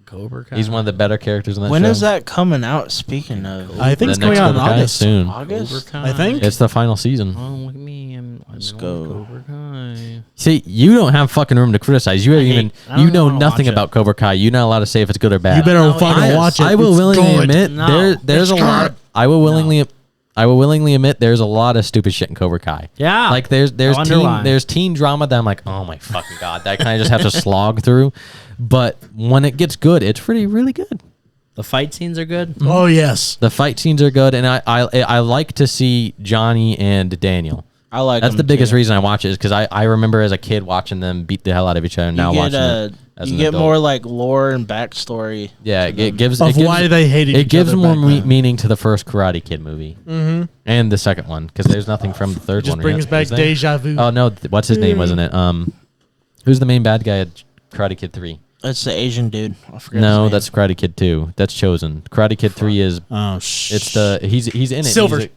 Cobra Kai. He's one of the better characters in that When show. is that coming out? Speaking of, I think The it's coming next out in Cobra Kai August. soon. August. Cobra Kai. I think. It's the final season. Oh, look at me. I'm Let's going go. with Cobra Kai. See, you don't have fucking room to criticize. You haven't even. I You don't know wanna nothing watch it. about Cobra Kai. You're not allowed to say if it's good or bad. You better No, fucking yes. watch it. I will It's willingly good. admit No. there's a It's lot. good. I will willingly admit there's a lot of stupid shit in Cobra Kai. Yeah. Like there's wonder why. there's teen drama that I'm like, oh my fucking god, that kind of just have to slog through. But when it gets good, it's really good. The fight scenes are good. Oh yes. The fight scenes are good, and I like to see Johnny and Daniel. I like. That's them the biggest too. reason I watch it is because I remember as a kid watching them beat the hell out of each other. And now You watching get it as you an get adult. more like lore and backstory. Yeah, it gives Of it gives, why they hated it each gives other more back then. meaning to the first Karate Kid movie and the second one because there's nothing from the third Just one. brings yet, back is there? deja vu. Oh no, what's his name? Wasn't it? Who's the main bad guy at Karate Kid 3? It's the Asian dude. I forget No, his name. that's Karate Kid 2. That's Chosen. Karate Kid 3 is Oh it's the he's in it. Silver. He's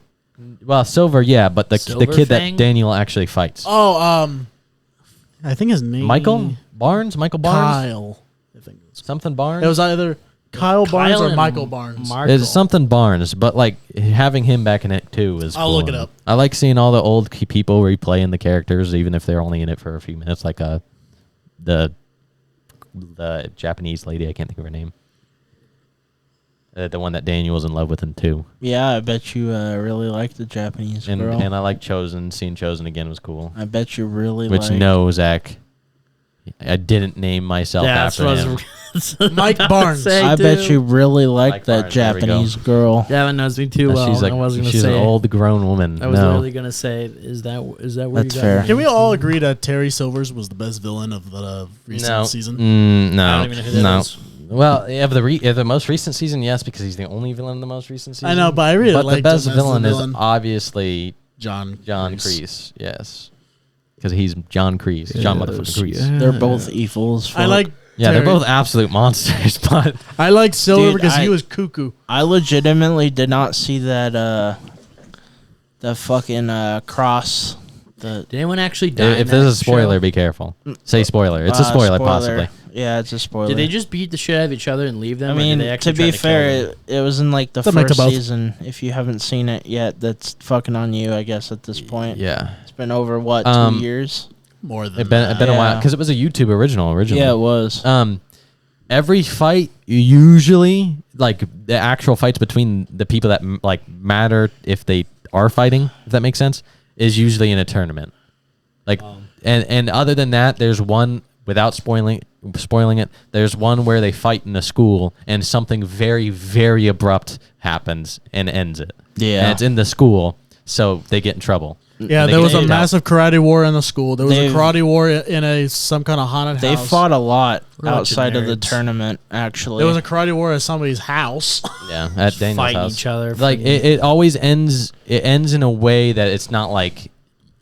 well, Silver, yeah, but the Silver kid Fang? that Daniel actually fights. Oh, I think his name Michael Barnes. Kyle. I think Something Barnes. it was either Kyle Barnes Kyle or and Michael Barnes. Markle. It's something Barnes, but like having him back in it too is. I'll cool. look it up. I like seeing all the old people replaying the characters, even if they're only in it for a few minutes. Like the Japanese lady, I can't think of her name. The one that Daniel was in love with in 2. Yeah, I bet you really like the Japanese And girl. I like Chosen. Seeing Chosen again was cool. I bet you really Which like. no, Zach, I didn't name myself That's after what I him. was Mike Barnes. say, I bet dude. you really like Mike that Barnes, there we go. Japanese girl. Devin knows me too well. she's I wasn't gonna she's say an it. old grown woman. I was no, really gonna say, is that where That's you got fair. that? Can we all agree that Terry Silvers was the best villain of the recent no season? No, I don't even know who that no. is. Well, of the most recent season, yes, because he's the only villain in the most recent season. I know, but I really But the liked best him as the villain is villain. obviously John Kreese. Yes, because he's John Kreese, John motherfucking Kreese. They're both evil as fuck. I like. Yeah, they're Terry. both absolute monsters, but I like Silver Dude, because he I- was cuckoo. I legitimately did not see that. The fucking cross. The Did anyone actually die? in if there's that a spoiler, show? be careful. Say spoiler. It's a spoiler, possibly. Yeah, it's a spoiler. Did they just beat the shit out of each other and leave them? I or did mean, they to actually be try kill fair, them? it was in like the That makes first it both. season. If you haven't seen it yet, that's fucking on you, I guess, at this point. Yeah, It's been over, what, 2 years? More than it's been a while Yeah. because it was a YouTube original originally. Yeah, it was. Every fight usually like the actual fights between the people that like matter if they are fighting, if that makes sense, is usually in a tournament. Like and other than that, there's one without spoiling it. There's one where they fight in a school and something very very abrupt happens and ends it. Yeah. and it's in the school, so they get in trouble. Yeah, They there get was a kicked out. massive karate war in the school. There was a They've- karate war in some kind of haunted They house. fought a lot We're a bunch of outside of the nerds. tournament, actually. There was a karate war at somebody's house. Yeah, at Daniel's fighting house. each other for Like the- it always ends. It ends in a way that it's not like,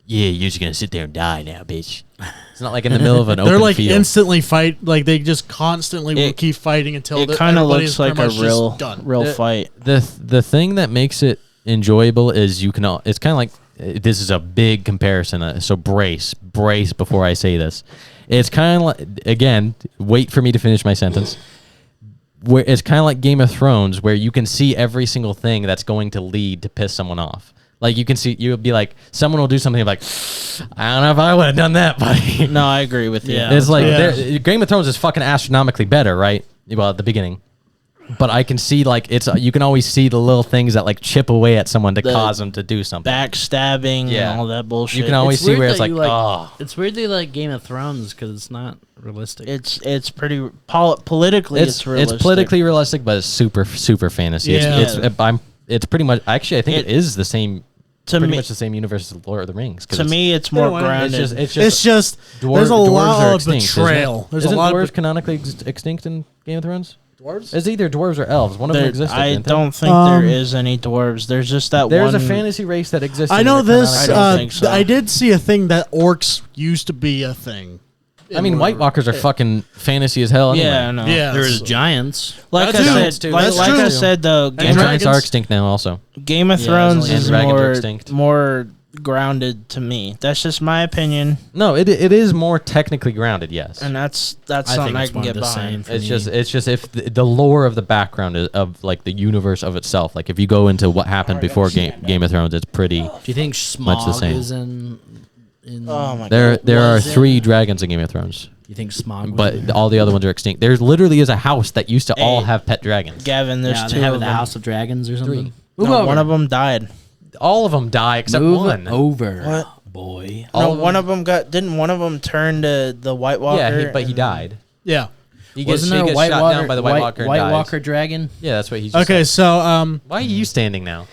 yeah, you're just gonna sit there and die now, bitch. It's not like in the middle of an open They're like field. instantly fight. Like they just constantly will It- keep fighting until it kind of everybody's looks like pretty a much real, just done. real The- fight. the thing that makes it enjoyable is you can. It's kind of like this is a big comparison. So brace before I say this. It's kind of like, again, wait for me to finish my sentence. Where it's kind of like Game of Thrones, where you can see every single thing that's going to lead to piss someone off. Like you can see, you would be like, someone will do something like, I don't know if I would have done that, buddy. No, I agree with you. Yeah. It's like Yeah. Game of Thrones is fucking astronomically better, right? Well, at the beginning, but I can see like it's you can always see the little things that like chip away at someone to The cause them to do something. Backstabbing Yeah. and all that bullshit. You can always see weird where it's that like, you oh, It's weird they like Game of Thrones because it's not realistic. It's pretty politically it's realistic. it's politically realistic, but it's super fantasy. Yeah. It's pretty much actually I think it is the same. To Pretty me, much the same universe as Lord of the Rings. 'cause to me, it's more Yeah, well, grounded. it's It's just dwar- there's a dwarves lot are of extinct, isn't it? betrayal. There's Isn't a lot dwarves of canonically extinct in Game of Thrones? dwarves. It's either dwarves or elves. One of them There- existed. I didn't they? don't think there is any dwarves. There's just that There's one. a fantasy race that exists. I know this. I don't think so. I did see a thing that orcs used to be a thing. I mean, White Walkers are fucking fantasy as hell. Anyway. Yeah, I know. Yeah, There's so- giants. Like I That's said, true. like, That's like I true. said, though, And And giants are dragons. extinct now. Also, Game of Yeah, Thrones there's is only- And dragons are more extinct. more grounded to me. That's just my opinion, No, it is more technically grounded, yes. and that's I something think I it's can one get of the same behind. for It's me. just if the lore of the background of like the universe of itself, like if you go into what happened before Game of Thrones, it's pretty. Do you think Much the Smog same. is in? Oh my There god! are was 3 in- dragons in Game of Thrones, You think Smog? Was but in? all the other ones are extinct. There literally is a house that used to all Hey. have pet dragons. Gavin, there's yeah, two they have of the them. House of Dragons or something. 3. Move No, over. one of them died. All of them die except Move one. over. What? Boy? All No, of one them- of them got. Didn't one of them turn to the White Walker? Yeah, but he and- died. Yeah. He gets, Wasn't he there a gets White shot Walker? down by the White Walker and White dies. Walker dragon? Yeah, that's what he just Okay, said. so Why are you standing now?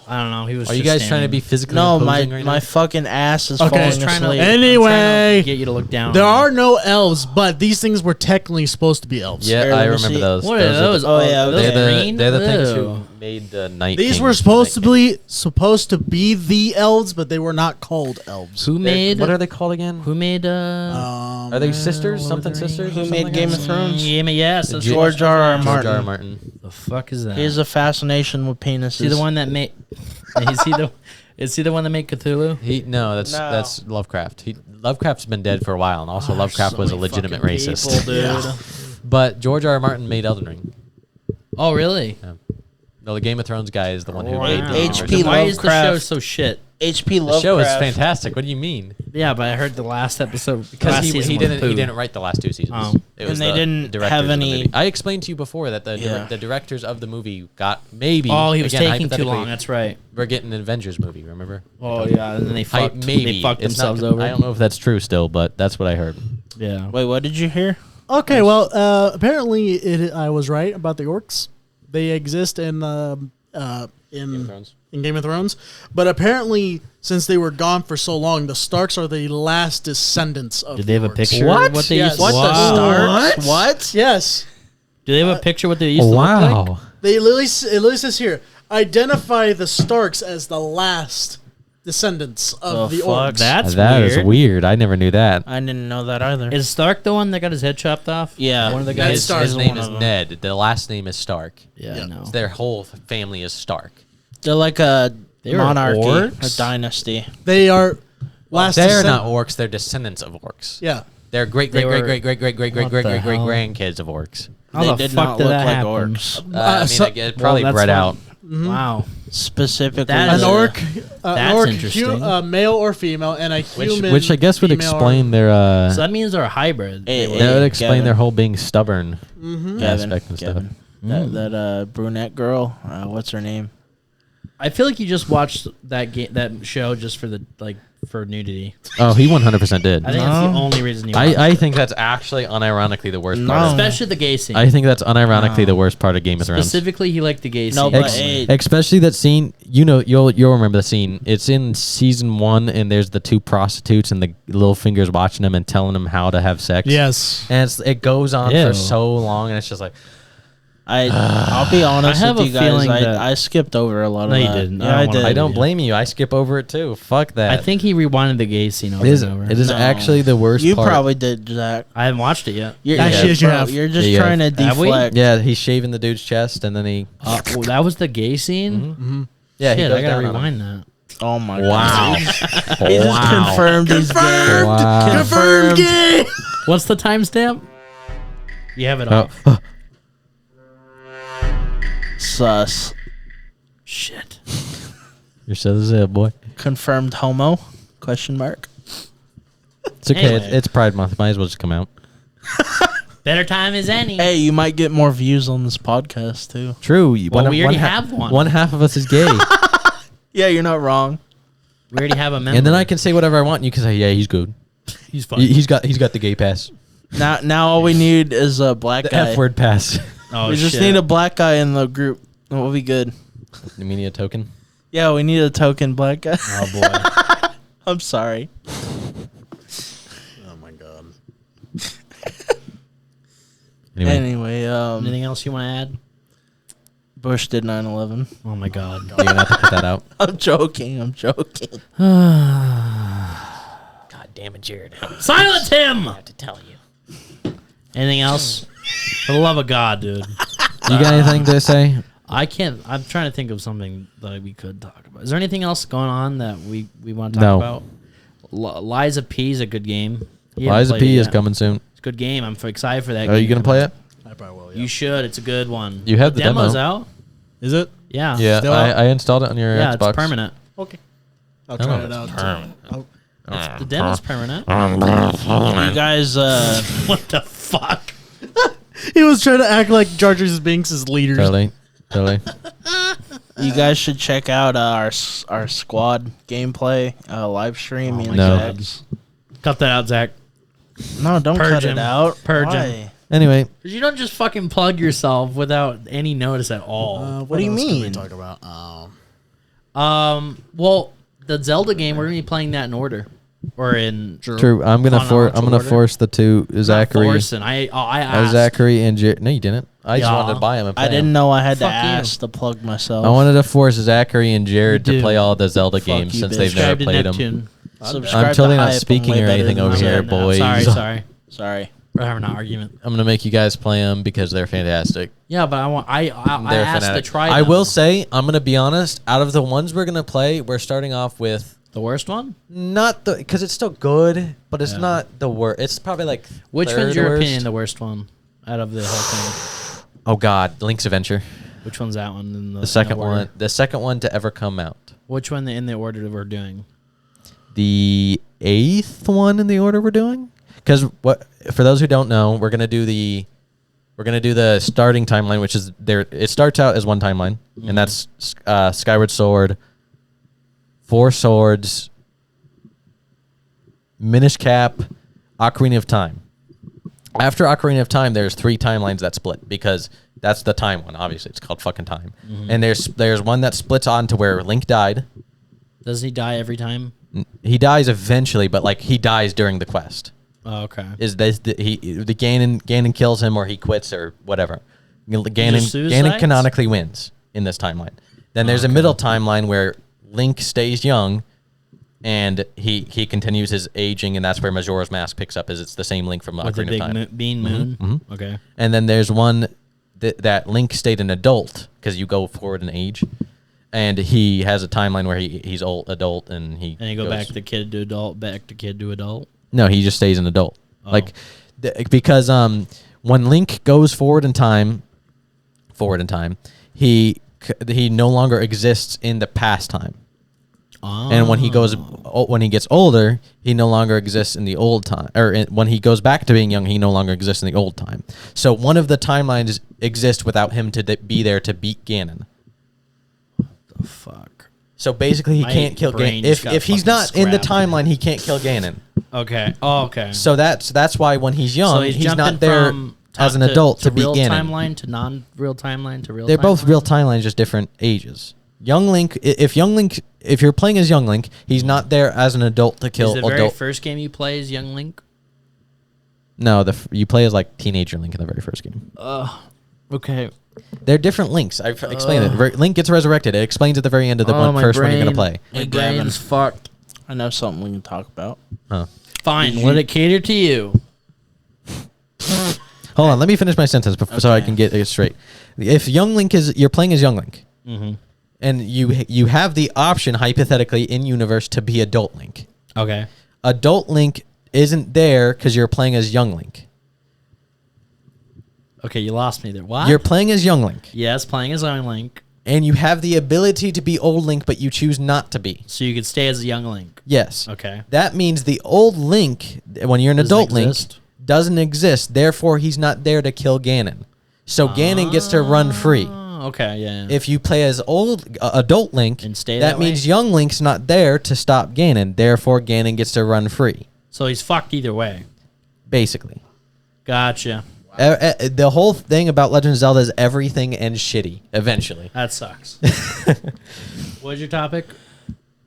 I don't know. He was. Are you just guys trying to be standing. physically No, my imposing right my now? fucking ass is Okay. falling Just trying to- asleep. I'm trying Anyway, to get you to look down. there on are me. no elves, but these things were technically supposed to be elves. Yeah, Here, I let me remember see. those. What are those? Oh, yeah, those They're green? the things who Ew. made the Night These Kings were and supposed Night to be the elves, but they were not called elves. Who Kings. made? What are they called again? Who made? Are they sisters? Lord Something of the sisters? Who or made something Game like of that? Thrones? Yeah, yes. that's George what- R. R. George Martin. R. R. Martin. The fuck is that? He has a fascination with penises. Is he the one that made? Is he the one that made Cthulhu? No, No. that's Lovecraft. Lovecraft's been dead for a while, and also Lovecraft was a legitimate racist. People, dude. But George R. R. Martin made Elden Ring. Oh, really? No, the Game of Thrones guy is the one who Wow. made the H.P. universe. Why is the show Lovecraft. so shit? H.P. The Lovecraft. show is fantastic. What do you mean? Yeah, but I heard the last episode Because last he season was didn't poo. he didn't write the last 2 seasons. Oh. It was And they the didn't directors have of the any- movie. I explained to you before that Yeah. the directors of the movie got maybe. Oh, he was again, taking too hypothetically, long. That's right. We're getting an Avengers movie. Remember? Oh yeah, and then they fucked. Maybe They fucked It's themselves not, over. I don't know if that's true still, but that's what I heard. Yeah. Wait, what did you hear? Okay, well, apparently I was right about the orcs. They exist in in Game of Thrones, but apparently since they were gone for so long, the Starks are the last descendants of. Did they have a the orcs. picture? What? What they Yes. used to What the Wow. Starks? What? Yes, Do they have a picture what they used to look like? they literally it literally says here, identify the Starks as the last descendants of The the fuck? orcs. That's That is weird. weird. I never knew that. I didn't know that either. Is Stark the one that got his head chopped off? Yeah. One of the Ned guys. Stark. His name one is of them. Ned. The last name is Stark. Yeah, Yeah. I know. Their whole family is Stark. They're like a They were monarchy, orcs? a dynasty. They are last. They're descend- not orcs. They're descendants of orcs. Yeah. They're great, They great, great, were- great, great, great, great, great, what great, the great, great hell? grandkids of orcs. How They the did fuck not did look that like happen? orcs. I mean, so- it probably that's bred what- out. Wow. Specifically, That is An a- orc, That's orc interesting. male or female, and a human. Which I guess would female explain or- their. So that means they're a hybrid. Hey, They were- That would explain Gavin. their whole being stubborn Gavin, aspect and stuff. Gavin. That brunette girl, what's her name? I feel like you just watched that show just for the for nudity. Oh, he 100% did. I think that's the No. only reason you. Watched I it. think that's actually unironically the worst part. No. Of, Especially the gay scene. I think that's unironically the worst part of Game of Thrones. Specifically, he liked the gay No, scene. but Ex- hey, Especially that scene, you'll remember the scene. It's in season 1, and there's the 2 prostitutes, and the little fingers watching them and telling them how to have sex. Yes. And it goes on Ew. for so long, and it's just like, I'll be honest I have with a you guys. feeling that- I skipped over a lot of No, you that. didn't. Yeah, I I don't wanna- did. I don't Yeah. blame you. I skip over it too. Fuck that. I think he rewinded the gay scene over it is. and over. It is No. actually the worst. You part. probably did, Zach. I haven't watched it yet. You're, Actually, yes, you bro, have. You're just Yeah, you trying to Have we? deflect. Yeah, he's shaving the dude's chest, and then he. Well, that was the gay scene. Yeah, Shit, he goes I gotta down on him. rewind that. Oh my Wow. god. He just confirmed he's gay. Wow. Confirmed. gay. What's the timestamp? You have it Oh, off. Sus. Shit. You're so zip, boy. Confirmed homo? Question mark. It's okay. Anyway. It's Pride Month. Might as well just come out. Better time is any. Hey, you might get more views on this podcast too. True. Well, we already have one. One half of us is gay, Yeah, you're not wrong. We already have a member. and then I can say whatever I want. And you can say, "Yeah, he's good. He's fine. He's got the gay pass, Now all we need is a black the guy. F word pass." Oh, we just shit. need a black guy in the group. And we'll be good. You mean a token? Yeah, we need a token black guy. Oh boy. I'm sorry. Oh my god. Anyway, Anyway, Anything else you want to add? Bush did 9/11. Oh my god. you're gonna have to cut that out. I'm joking. I'm joking. God damn it, Jared! I Silence him. have to tell you. Anything else? For the love of God, dude. You got anything to say? I can't. I'm trying to think of something that we could talk about. Is there anything else going on that we want to talk about? Liza P is a good game. Liza P is coming soon. It's a good game. I'm excited for that. Are you gonna play it? I probably will. You should. It's a good one. You have the demo's demo. out. Is it? Yeah. Yeah, Still out? I installed it on your Yeah, Xbox. it's permanent. Okay. I'll try it out. The demo's permanent. You guys, What the fuck? He was trying to act like Jar Jar Binks is leaders. Totally. you guys should check out our squad gameplay live stream. Me and No. Jags. Cut that out, Zach. No, don't Purge cut him. it out. Purge Why? him. Anyway, You don't just fucking plug yourself without any notice at all. What do you else can we mean? talk about? Well, the Zelda game, we're gonna be playing that in order, or in true. I'm gonna chronological order. force the two Zachary, Forcing. I asked. Zachary and Jared. No, you didn't. I just Yeah. wanted to buy him and play I didn't him. know I had to Fuck you. ask to plug myself. I wanted to force Zachary and Jared You to do. play all the Zelda Fuck games you, since bitch. they've never Subscribe to played them. Neptune. Subscribe I'm totally to not Hype, I'm speaking way or better anything than over you. here, No, boys. Sorry. Sorry. We're having an argument. I'm gonna make you guys play them because they're fantastic. Yeah, but I They're asked fanatic. to try. I them. will say, I'm gonna be honest. Out of the ones we're gonna play, we're starting off with the worst one. not the because it's still good, but it's Yeah. not the worst. It's probably like Which third one's your worst. opinion the worst one out of the whole thing? Oh God, Link's Adventure, Which one's that one? In the second in the order? one, the second one to ever come out. Which one in the order that we're doing? The 8th one in the order we're doing, because what for those who don't know, we're gonna do the starting timeline, which is there. It starts out as one timeline, and that's Skyward Sword, Four Swords, Minish Cap, Ocarina of Time. After Ocarina of Time, there's 3 timelines that split because that's the time one. Obviously, it's called fucking time. And there's one that splits on to where Link died. Doesn't he die every time? He dies eventually, but like he dies during the quest. Oh, okay. Is this the Ganon kills him or he quits or whatever. Ganon suicides? canonically wins in this timeline. Then there's a middle timeline where Link stays young and he continues his aging, and that's where Majora's Mask picks up. Is it's the same Link from With the Ocarina of big Time. bean moon. mhm. Okay. And then there's one that Link stayed an adult because you go forward in age, and he has a timeline where he's adult, and he And you go goes- back to kid to adult, back to kid to adult. No, he just stays an adult. Oh. Like because when Link goes forward in time, he no longer exists in the past time. And when he gets older, he no longer exists in the old time. When he goes back to being young, he no longer exists in the old time. So one of the timelines exists without him to be there to beat Ganon. The fuck. So basically, he My can't kill brain Ganon. just got If he's fucking not in the scrapped. timeline, he can't kill Ganon. Okay. Oh, okay. So that's why when he's young, So he's jumping not there from as an adult to beat real Ganon. timeline to non-real timeline to real. They're both timeline? real timelines, just different ages. Young Link, if you're playing as Young Link, he's not there as an adult to kill Is the very adult. first game you play as Young Link? No, you play as like teenager Link in the very first game. Okay. They're different Links. I've explained it. Link gets resurrected. It explains at the very end of the first one you're gonna play. My Hey, Gavin. brain's fucked. I know something we can talk about. Huh. Fine, let it cater to you. Hold on, let me finish my sentence so I can get it straight. If Young Link you're playing as Young Link, and you have the option hypothetically in universe to be Adult Link. Okay. Adult Link isn't there because you're playing as Young Link. Okay, you lost me there. What? You're playing as Young Link, yes, playing as Young Link, and you have the ability to be Old Link, but you choose not to be. so you could stay as a Young Link. Yes. Okay. That means the Old Link, when you're an Doesn't Adult exist? Link, doesn't exist. Therefore, he's not there to kill Ganon. So Ganon gets to run free. Oh, okay, yeah. If you play as Adult Link, And stay that that means way? Young Link's not there to stop Ganon. Therefore, Ganon gets to run free. So he's fucked either way. Basically. Gotcha. The whole thing about Legend of Zelda is everything ends shitty eventually. That sucks. What's your topic?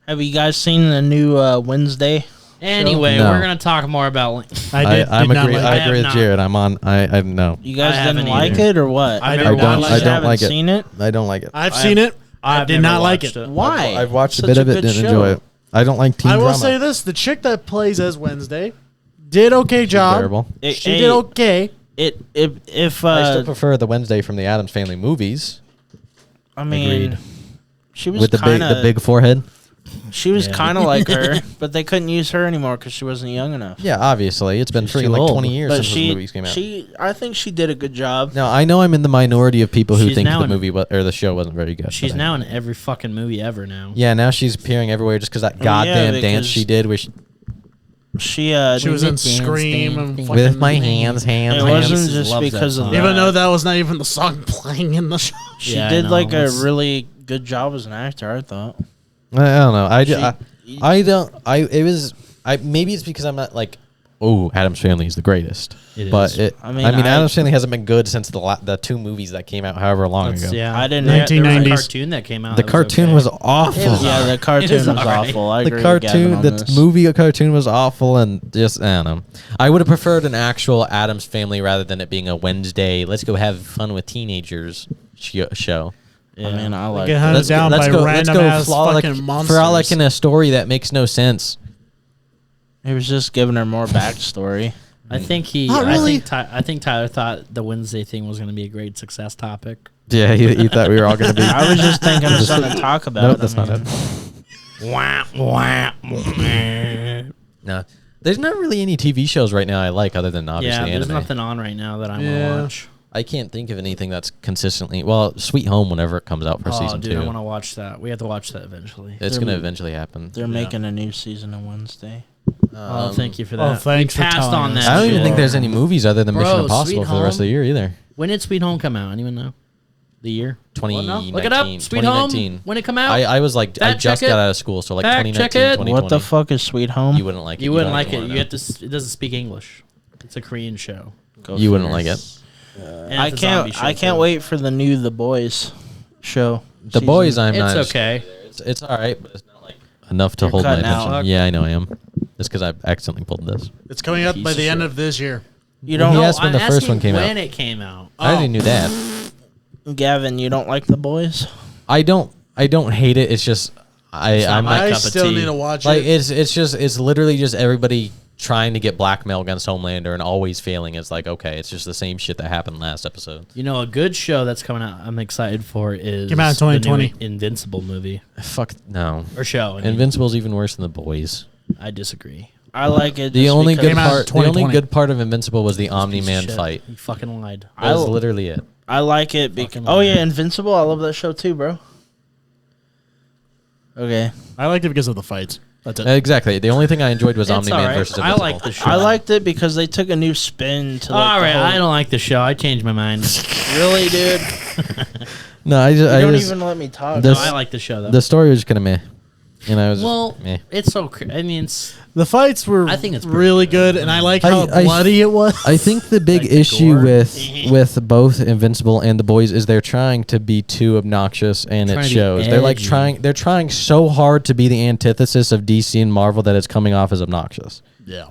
Have you guys seen the new Wednesday? Anyway, No. we're gonna talk more about Link. I I not agree. like I I it. have agree with not. Jared. I know. You guys I haven't didn't like either. it or what? I I never don't. watched I it. don't haven't like it. seen it? I don't like it. I've seen it. I I've did never not like watched it. Why? I've watched a Such bit of it. good Didn't show. enjoy it. I don't like teen I will drama. say this: the chick that plays as Wednesday did okay job. Terrible. She did okay. If I still prefer the Wednesday from the Addams Family movies. I mean, Agreed. she was with the kind of big forehead. She was Yeah. kind of like her, but they couldn't use her anymore because she wasn't young enough. Yeah, obviously, it's been She's freaking too like old. 20 years But since those movies came out. I think she did a good job. Now I know I'm in the minority of people who She's think now the in- movie or the show wasn't very good. She's but now in every fucking movie ever now. yeah, now she's appearing everywhere just because that goddamn dance because she did with She She was in Dance, Scream dance, and dance. fucking with my hands. it Hands wasn't is- just loves that because of song. that. Even though that was not even the song playing in the show. she Yeah, I did know. like a It's- really good job as an actor, I thought. I don't know. She- I don't. Maybe it's because I'm not like, oh, Adam's Family is the greatest. It but is. it, I I mean, mean, I- Adam's Family hasn't been good since the 2 movies that came out however long ago. Yeah, I didn't- There was a 1990s. cartoon that came out. The that cartoon okay. was awful. Yeah, the cartoon is was alright. awful. I The agree with Gavin cartoon, on the this. movie cartoon was awful, and just I don't know. I would have preferred an actual Adam's Family rather than it being a Wednesday. Let's go have fun with teenagers show. I mean, I like get it. hunted down by let's random go ass flaw, like, fucking monsters. for all like in a story that makes no sense. He was just giving her more backstory. I think he. Not really. I think Tyler thought the Wednesday thing was going to be a great success topic. Yeah, you thought we were all gonna be. I was just thinking of something to talk about. No, I that's not mean, it. Wah, wah, wah. No, there's not really any TV shows right now I like other than obviously Yeah, there's anime. nothing on right now that I want Yeah. to watch. I can't think of anything that's consistently. Well, Sweet Home whenever it comes out for Oh, season dude, 2, I want to watch that. We have to watch that eventually. it's gonna eventually happen. they're making a new season on Wednesday. Oh, thank you for oh, that. thanks we for passed telling on us. that. I don't even shit. think there's any movies other than Bro, Mission Impossible Sweet for the rest of the Home? year either. When did Sweet Home come out? Anyone know? The year? 2019. Look it up. Sweet Home. 2019. When it come out? I was like, I Fact just check got it. out of school, so like Fact 2019, check it. 2020. What the fuck is Sweet Home? You wouldn't like it. you wouldn't don't like even it. wanna You know. have to. It doesn't speak English. It's a Korean show. Go You wouldn't figure. like it. And I it's a zombie can't. show, I can't too. wait for the new The Boys show. The Boys, I'm It's not. okay. It's all right, but it's not like enough to You're hold my cutting attention. out. Yeah, I know I am. Just because I accidentally pulled this. It's coming up Piece by of the end shit. of this year. You Well, don't, he asked when I'm the first asking one came out. when it came out. I already knew that. Gavin. You don't like The Boys? I don't hate it. It's just It's not I'm my like I cup of still tea. need to watch like it. it's literally just everybody trying to get blackmail against Homelander and always failing. It's like, okay, it's just the same shit that happened last episode. You know, a good show that's coming out. I'm excited for is Came out in the new 2020. Invincible movie Fuck no. or show. I mean. Invincible's even worse than The Boys. I disagree. I like it. The just only because good Came out in part, the only 2020. good part of Invincible was the Piece of Omni-Man shit. fight. You fucking lied. That was literally it. I like it because. Oh yeah, Invincible. I love that show too, bro. Okay. I liked it because of the fights. That's it. Exactly. The only thing I enjoyed was It's Omni-Man alright. versus I Invincible. like the show. I liked it because they took a new spin to. Like, All the right, whole- I don't like the show. I changed my mind. Really, dude. No, I You don't just even let me talk. This- No, I like the show though. the story was kind of meh. And I was well, meh. it's so. I mean, it's The fights were I think it's pretty really good, and I like how I- bloody it was. I think the big Like the issue gore. with both Invincible and The Boys is they're trying to be too obnoxious, and Trying it to be shows. They're like edgy. they're trying so hard to be the antithesis of DC and Marvel that it's coming off as obnoxious. Yeah.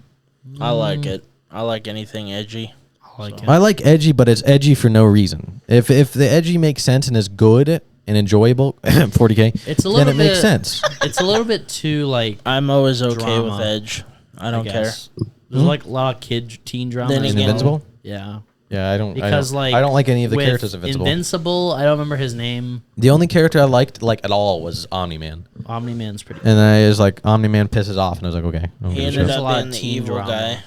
I like it. I like anything edgy. I like I it. like edgy, but it's edgy for no reason. If the edgy makes sense and is good and enjoyable, 40K, It's a then little it makes bit- sense. It's a little bit too like. I'm always okay Drama. with edge. I don't care. guess. There's like a lot of teen drama. Then as In again- well. Invincible, Yeah. yeah, I don't Because I don't, like I don't like any of the with characters in Invincible. Invincible, I don't remember his name. The only character I liked like at all was Omni Man, Omni Man's pretty. and I was like Omni Man pisses off, and I was like, okay. I don't He give a ended shit. There's a up lot being of the teen evil drama. guy.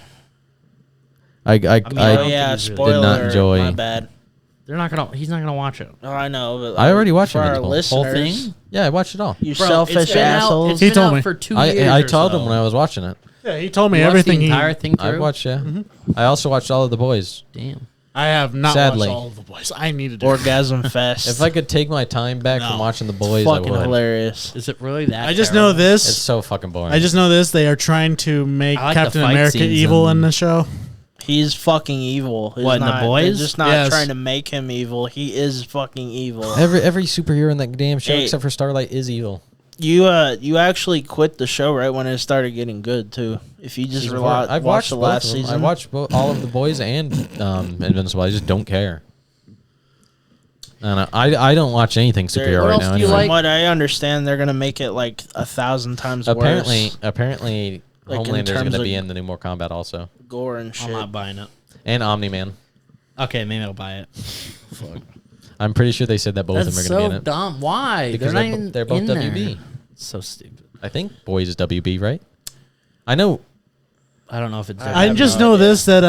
I I mean, I Oh don't yeah, think he's really- spoiler. Did not enjoy- My bad. They're not gonna. He's not gonna watch it. Oh, I know. But I already watched for our Invincible. listeners, Whole thing. Yeah, I watched it all. you Bro, selfish it's been assholes. Out, it's He been told out me. for 2 I years. I or told so. him when I was watching it. Yeah, he told me You watched everything. The entire thing through. I watched, yeah. I also watched all of The Boys. Damn. I have not Sadly. watched all of the boys. I needed to. Orgasm fest. If I could take my time back from No. watching The Boys, I fucking would. hilarious. Is it really that? I just terrible? know this. It's so fucking boring. I just know this. They are trying to make I like the Captain fight America scenes evil in and- the show. He's fucking evil. He's What, in The not, Boys? They're just not Yes. trying to make him evil. He is fucking evil. every superhero in that damn show Hey. except for Starlight is evil. You actually quit the show right when it started getting good too. If you just Season 4. I've watch watched the both last of them. season, I watched all of The Boys and Invincible. I just don't care. I don't watch anything superhero What right else now. do you anyway. like? From what I understand, they're gonna make it like 1,000 times Apparently, worse. apparently, Like, in Homelander's going terms to of- be in the new Mortal Kombat also, Gore and I'm shit. not buying it. and Omni Man. Okay, maybe I'll buy it. I'm pretty sure they said that both of That's them are going to so be in it. dumb. Why? Because they're not even they're both in WB. There. So stupid. I think Boys is WB, right? I know. I don't know if it's. I just know this that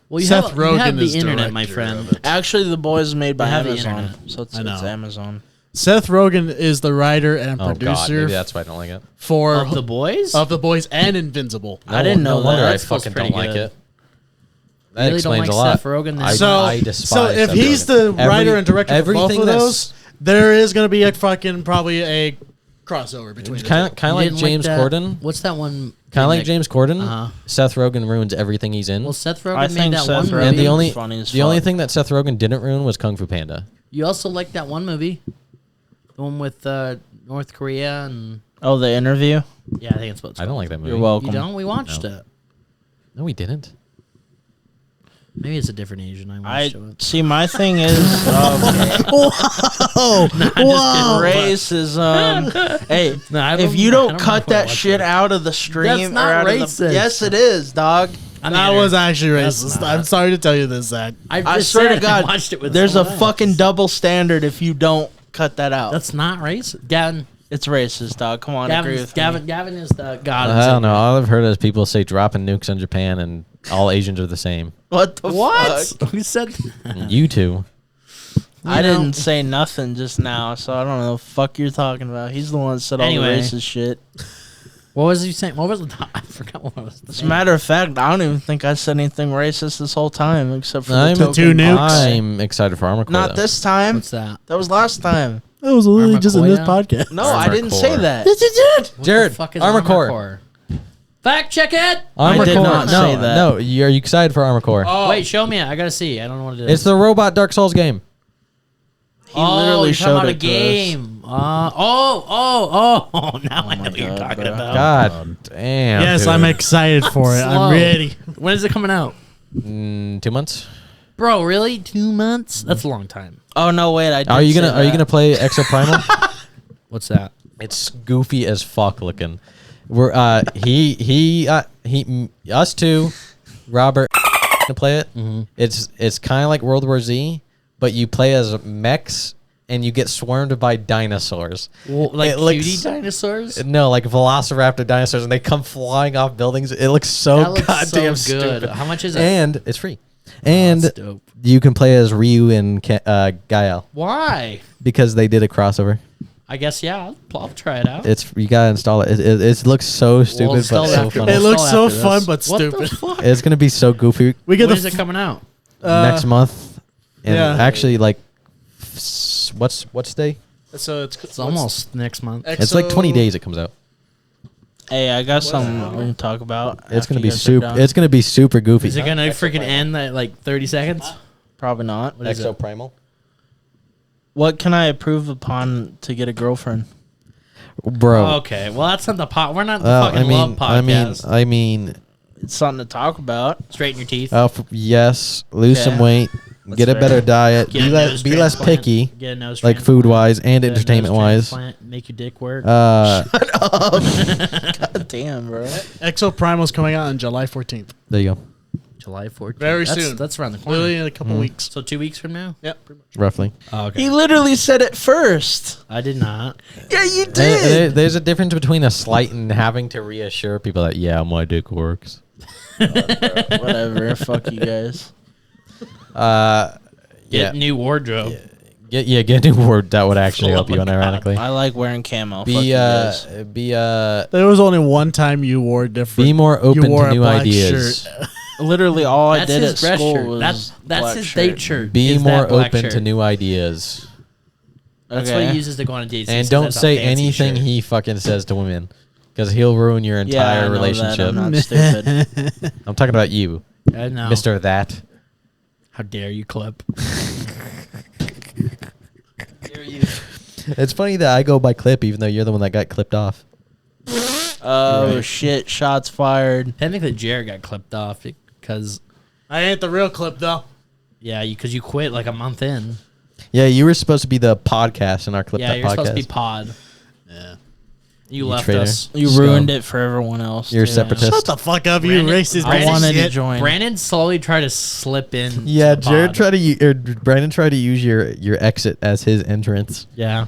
Well, you Seth have, Rogen you have is the internet, my director friend. of it. Actually, The Boys is made by have the Amazon, internet. so it's I know. Amazon. Seth Rogen is the writer and Oh God, producer maybe that's why I don't like it. for Of the boys. of The Boys and Invincible. I didn't know no wonder that. I That feels fucking pretty don't like good. it. That Really don't explains like a lot. Seth Rogen then? I, So, I despise so if Seth he's Rogen. the writer and director for both everything of that's- those, there is going to be a fucking probably a crossover between the Kind two. of You like didn't James that- Corden. What's that one? Kind of like that- James Corden. Uh-huh. Seth Rogen ruins everything he's in. Well, Seth I Rogen made think that Seth one Rogen- movie. And the only funny as the only fuck. thing that Seth Rogen didn't ruin was Kung Fu Panda. You also like that one movie, the one with North Korea and Oh, The Interview? yeah, I think it's what it's I don't called. like that movie. You're welcome. You don't? We watched No. it. No, we didn't. Maybe it's a different Asian. I I watched it. see. My thing is racism. Hey, No, I if don't- you I don't don't cut remember that watching shit it. out of the stream, That's not or out of racist. the, yes, it is, dog. That was actually That's racist. not. I'm sorry to tell you this, Zach. I I just swear said to it. I God, watched it with there's a someone else. fucking double standard if you don't cut that out. That's not racist. Gavin. It's racist, dog. Come on, agree with me. Gavin is the god. I don't know. All I've heard is people say dropping nukes on Japan and all Asians are the same. What the What? fuck? Who said? You two. I know- didn't say nothing just now, so I don't know what the fuck you're talking about. He's the one that said all Anyway. the racist shit. What was he saying? What was the? I forgot what was. As a matter of fact, I don't even think I said anything racist this whole time, except for I'm, the The two token. nukes. I'm excited for Armor Core. Not though. this time. What's that? That was last time. That was literally Armor just in this Koya? podcast. No, I Armor didn't say Core. that. What Jared, the fuck is Armor Core. Fact check it. Armor I did Core. not no, say that. No, are you excited for Armor Core? Oh. Wait, show me. I gotta see. I don't know what it is. It's the robot Dark Souls game. He literally you're showed talking about a it to us. game. Now I know what you're God, talking bro. about. God damn. Yes, dude. I'm excited for it. Slow. I'm ready. When is it coming out? 2 months. Bro, really? 2 months? That's a long time. Oh no, wait! I did Are you say gonna that. play Exo Primal? What's that? It's goofy as fuck looking. We're us two, Robert to play it. Mm-hmm. It's kind of like World War Z, but you play as mechs and you get swarmed by dinosaurs. Well, like It looks- cutie dinosaurs? No, like Velociraptor dinosaurs, and they come flying off buildings. It looks so That looks goddamn so good. stupid. How much is it? And it's free. And that's dope. you can play as Ryu and Gael Why? because they did a crossover. I guess, yeah. I'll try it out. It's you gotta install it. It looks so stupid, install but it so after funny. It this. looks so After this. fun but What stupid. the fuck? It's gonna be so goofy We get When the is it coming out? next month, and yeah. actually like what's day? So It's almost next month. It's like 20 days. It comes out. Hey, I got something we can talk about. It's after gonna you be guys are super. done. It's gonna be super goofy. Is it gonna freaking end at like 30 seconds? Probably not. What is it? Primal, What can I approve upon to get a girlfriend? bro. Okay, well that's not the pot. We're not the Well, fucking love podcast. I mean, It's something to talk about. Straighten your teeth. yes, lose Okay. some weight, get a fair. better diet, Get a nose be less transplant. picky, Get a nose like transplant. food wise and Get a nose entertainment wise. transplant. Make your dick work. God damn, bro. Exo Primal's coming out on July 14th. There you go, July 14th. Very That's- soon. That's around the corner. Literally in a couple weeks. So 2 weeks from now? Yep. Pretty much. roughly. Oh, okay. He literally said it first. I did not. Yeah, you There's a difference between a slight and having to reassure people that my dick works. Whatever. Fuck you guys. Get new wardrobe. Get a new word that would actually help you Oh my unironically. I like wearing camo. Fuck Be you guys. There was only one time you wore different. be more you open wore to a new black ideas. shirt. Literally all I That's did at his dress school shirt. was That's black his shirt. date shirt. Be is more that black open shirt. to new ideas. That's Okay. what he uses to go on a date. And don't say anything he fucking says to women. Because he'll ruin your Yeah, I entire know relationship. that. I'm not stupid. I'm talking about you, I know. Mr. That. How dare you, Clip? It's funny that I go by clip even though you're the one that got clipped off. Oh Right. shit! Shots fired. Technically, Jared got clipped off because, I ain't the real clip though. yeah, because you quit like a month in. Yeah, you were supposed to be the podcast in our clip Yeah, that you're podcast. supposed to be pod. Yeah. You left traitor. us. You Scum. ruined it for everyone else. You're a too. separatist. Shut the fuck up, you Brandon- racist. I wanted to shit. join. Brandon slowly tried to slip in. Yeah, to the Jared pod. tried to Brandon tried to use your exit as his entrance. Yeah.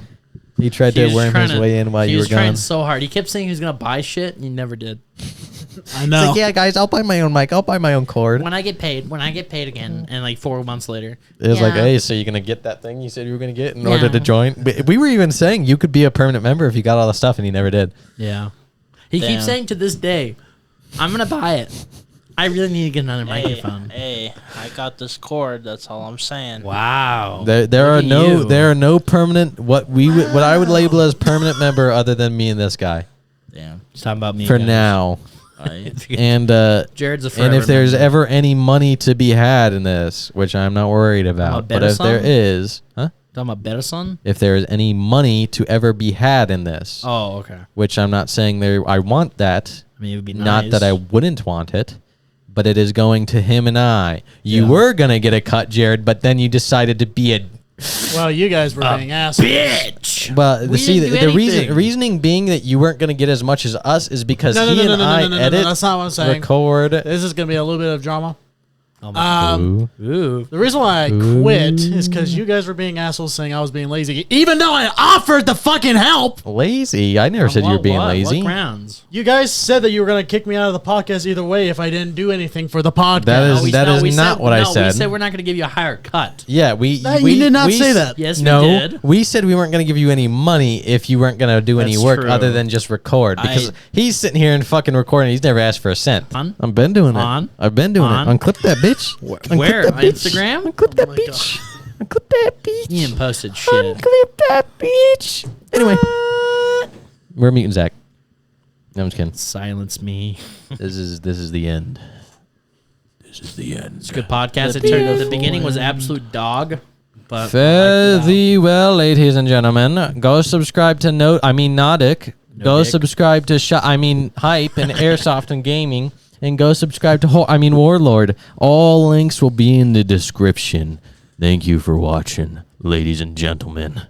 He tried He to was worm trying his to- way in while he you were was trying gone. so hard. He kept saying he was gonna buy shit, and he never did. I He's know. like, yeah, guys, I'll buy my own mic. I'll buy my own cord. When I get paid again, and like 4 months later, It was like, Yeah. hey, so you're gonna get that thing you said you were gonna get in Yeah. order to join? But we were even saying you could be a permanent member if you got all the stuff, and he never did. yeah. He Damn. keeps saying to this day, "I'm gonna buy it. I really need to get another microphone." Hey, I got this cord. That's all I'm saying. Wow. There Look at you. are no permanent what I would label as permanent member other than me and this guy Damn. He's talking about me for guys. now. Alright. And Jared's a and forever if there's member. ever any money to be had in this, which I'm not worried about, but better if there song? is, talking about better son. if there is any money to ever be had in this, Oh, okay. which I'm not saying there, I want that. I mean, it would be Not nice. that I wouldn't want it, but it is going to him and I. You Yeah. were gonna get a cut, Jared, but then you decided to be a Well, you guys were being assholes. bitch. Well, We see, didn't do the anything. reasoning being that you weren't going to get as much as us is because No, no, he no, no, and no, I no, no, no, edit, that's not what I'm saying. record. This is going to be a little bit of drama. Oh my Ooh. Ooh. The reason why I quit is because you guys were being assholes saying I was being lazy, even though I offered the fucking help. Lazy? I never said you were being lazy. What grounds? You guys said that you were going to kick me out of the podcast either way if I didn't do anything for the podcast. That is- we not what I said. We said we're not going to give you a higher cut. Yeah, we You did not say that. Yes, no, we did. we said we weren't going to give you any money if you weren't going to do any That's work true. other than just record. Because he's sitting here and fucking recording. He's never asked for a cent. On? I've been doing On? it. I've been doing On? it. Unclip that bitch. Unclip Where? that On bitch. Instagram? Unclip that my bitch. Unclip that bitch. Ian posted shit. Unclip that bitch. Anyway, we're meeting Zach. No, I'm just kidding. Silence me. This is the end. This is the end. It's a good podcast. The beginning was absolute dog, but Fare thee well, ladies and gentlemen. Go subscribe to Nodic. Go dick. subscribe to Hype and Airsoft and Gaming. And go subscribe to Warlord. All links will be in the description. Thank you for watching, ladies and gentlemen.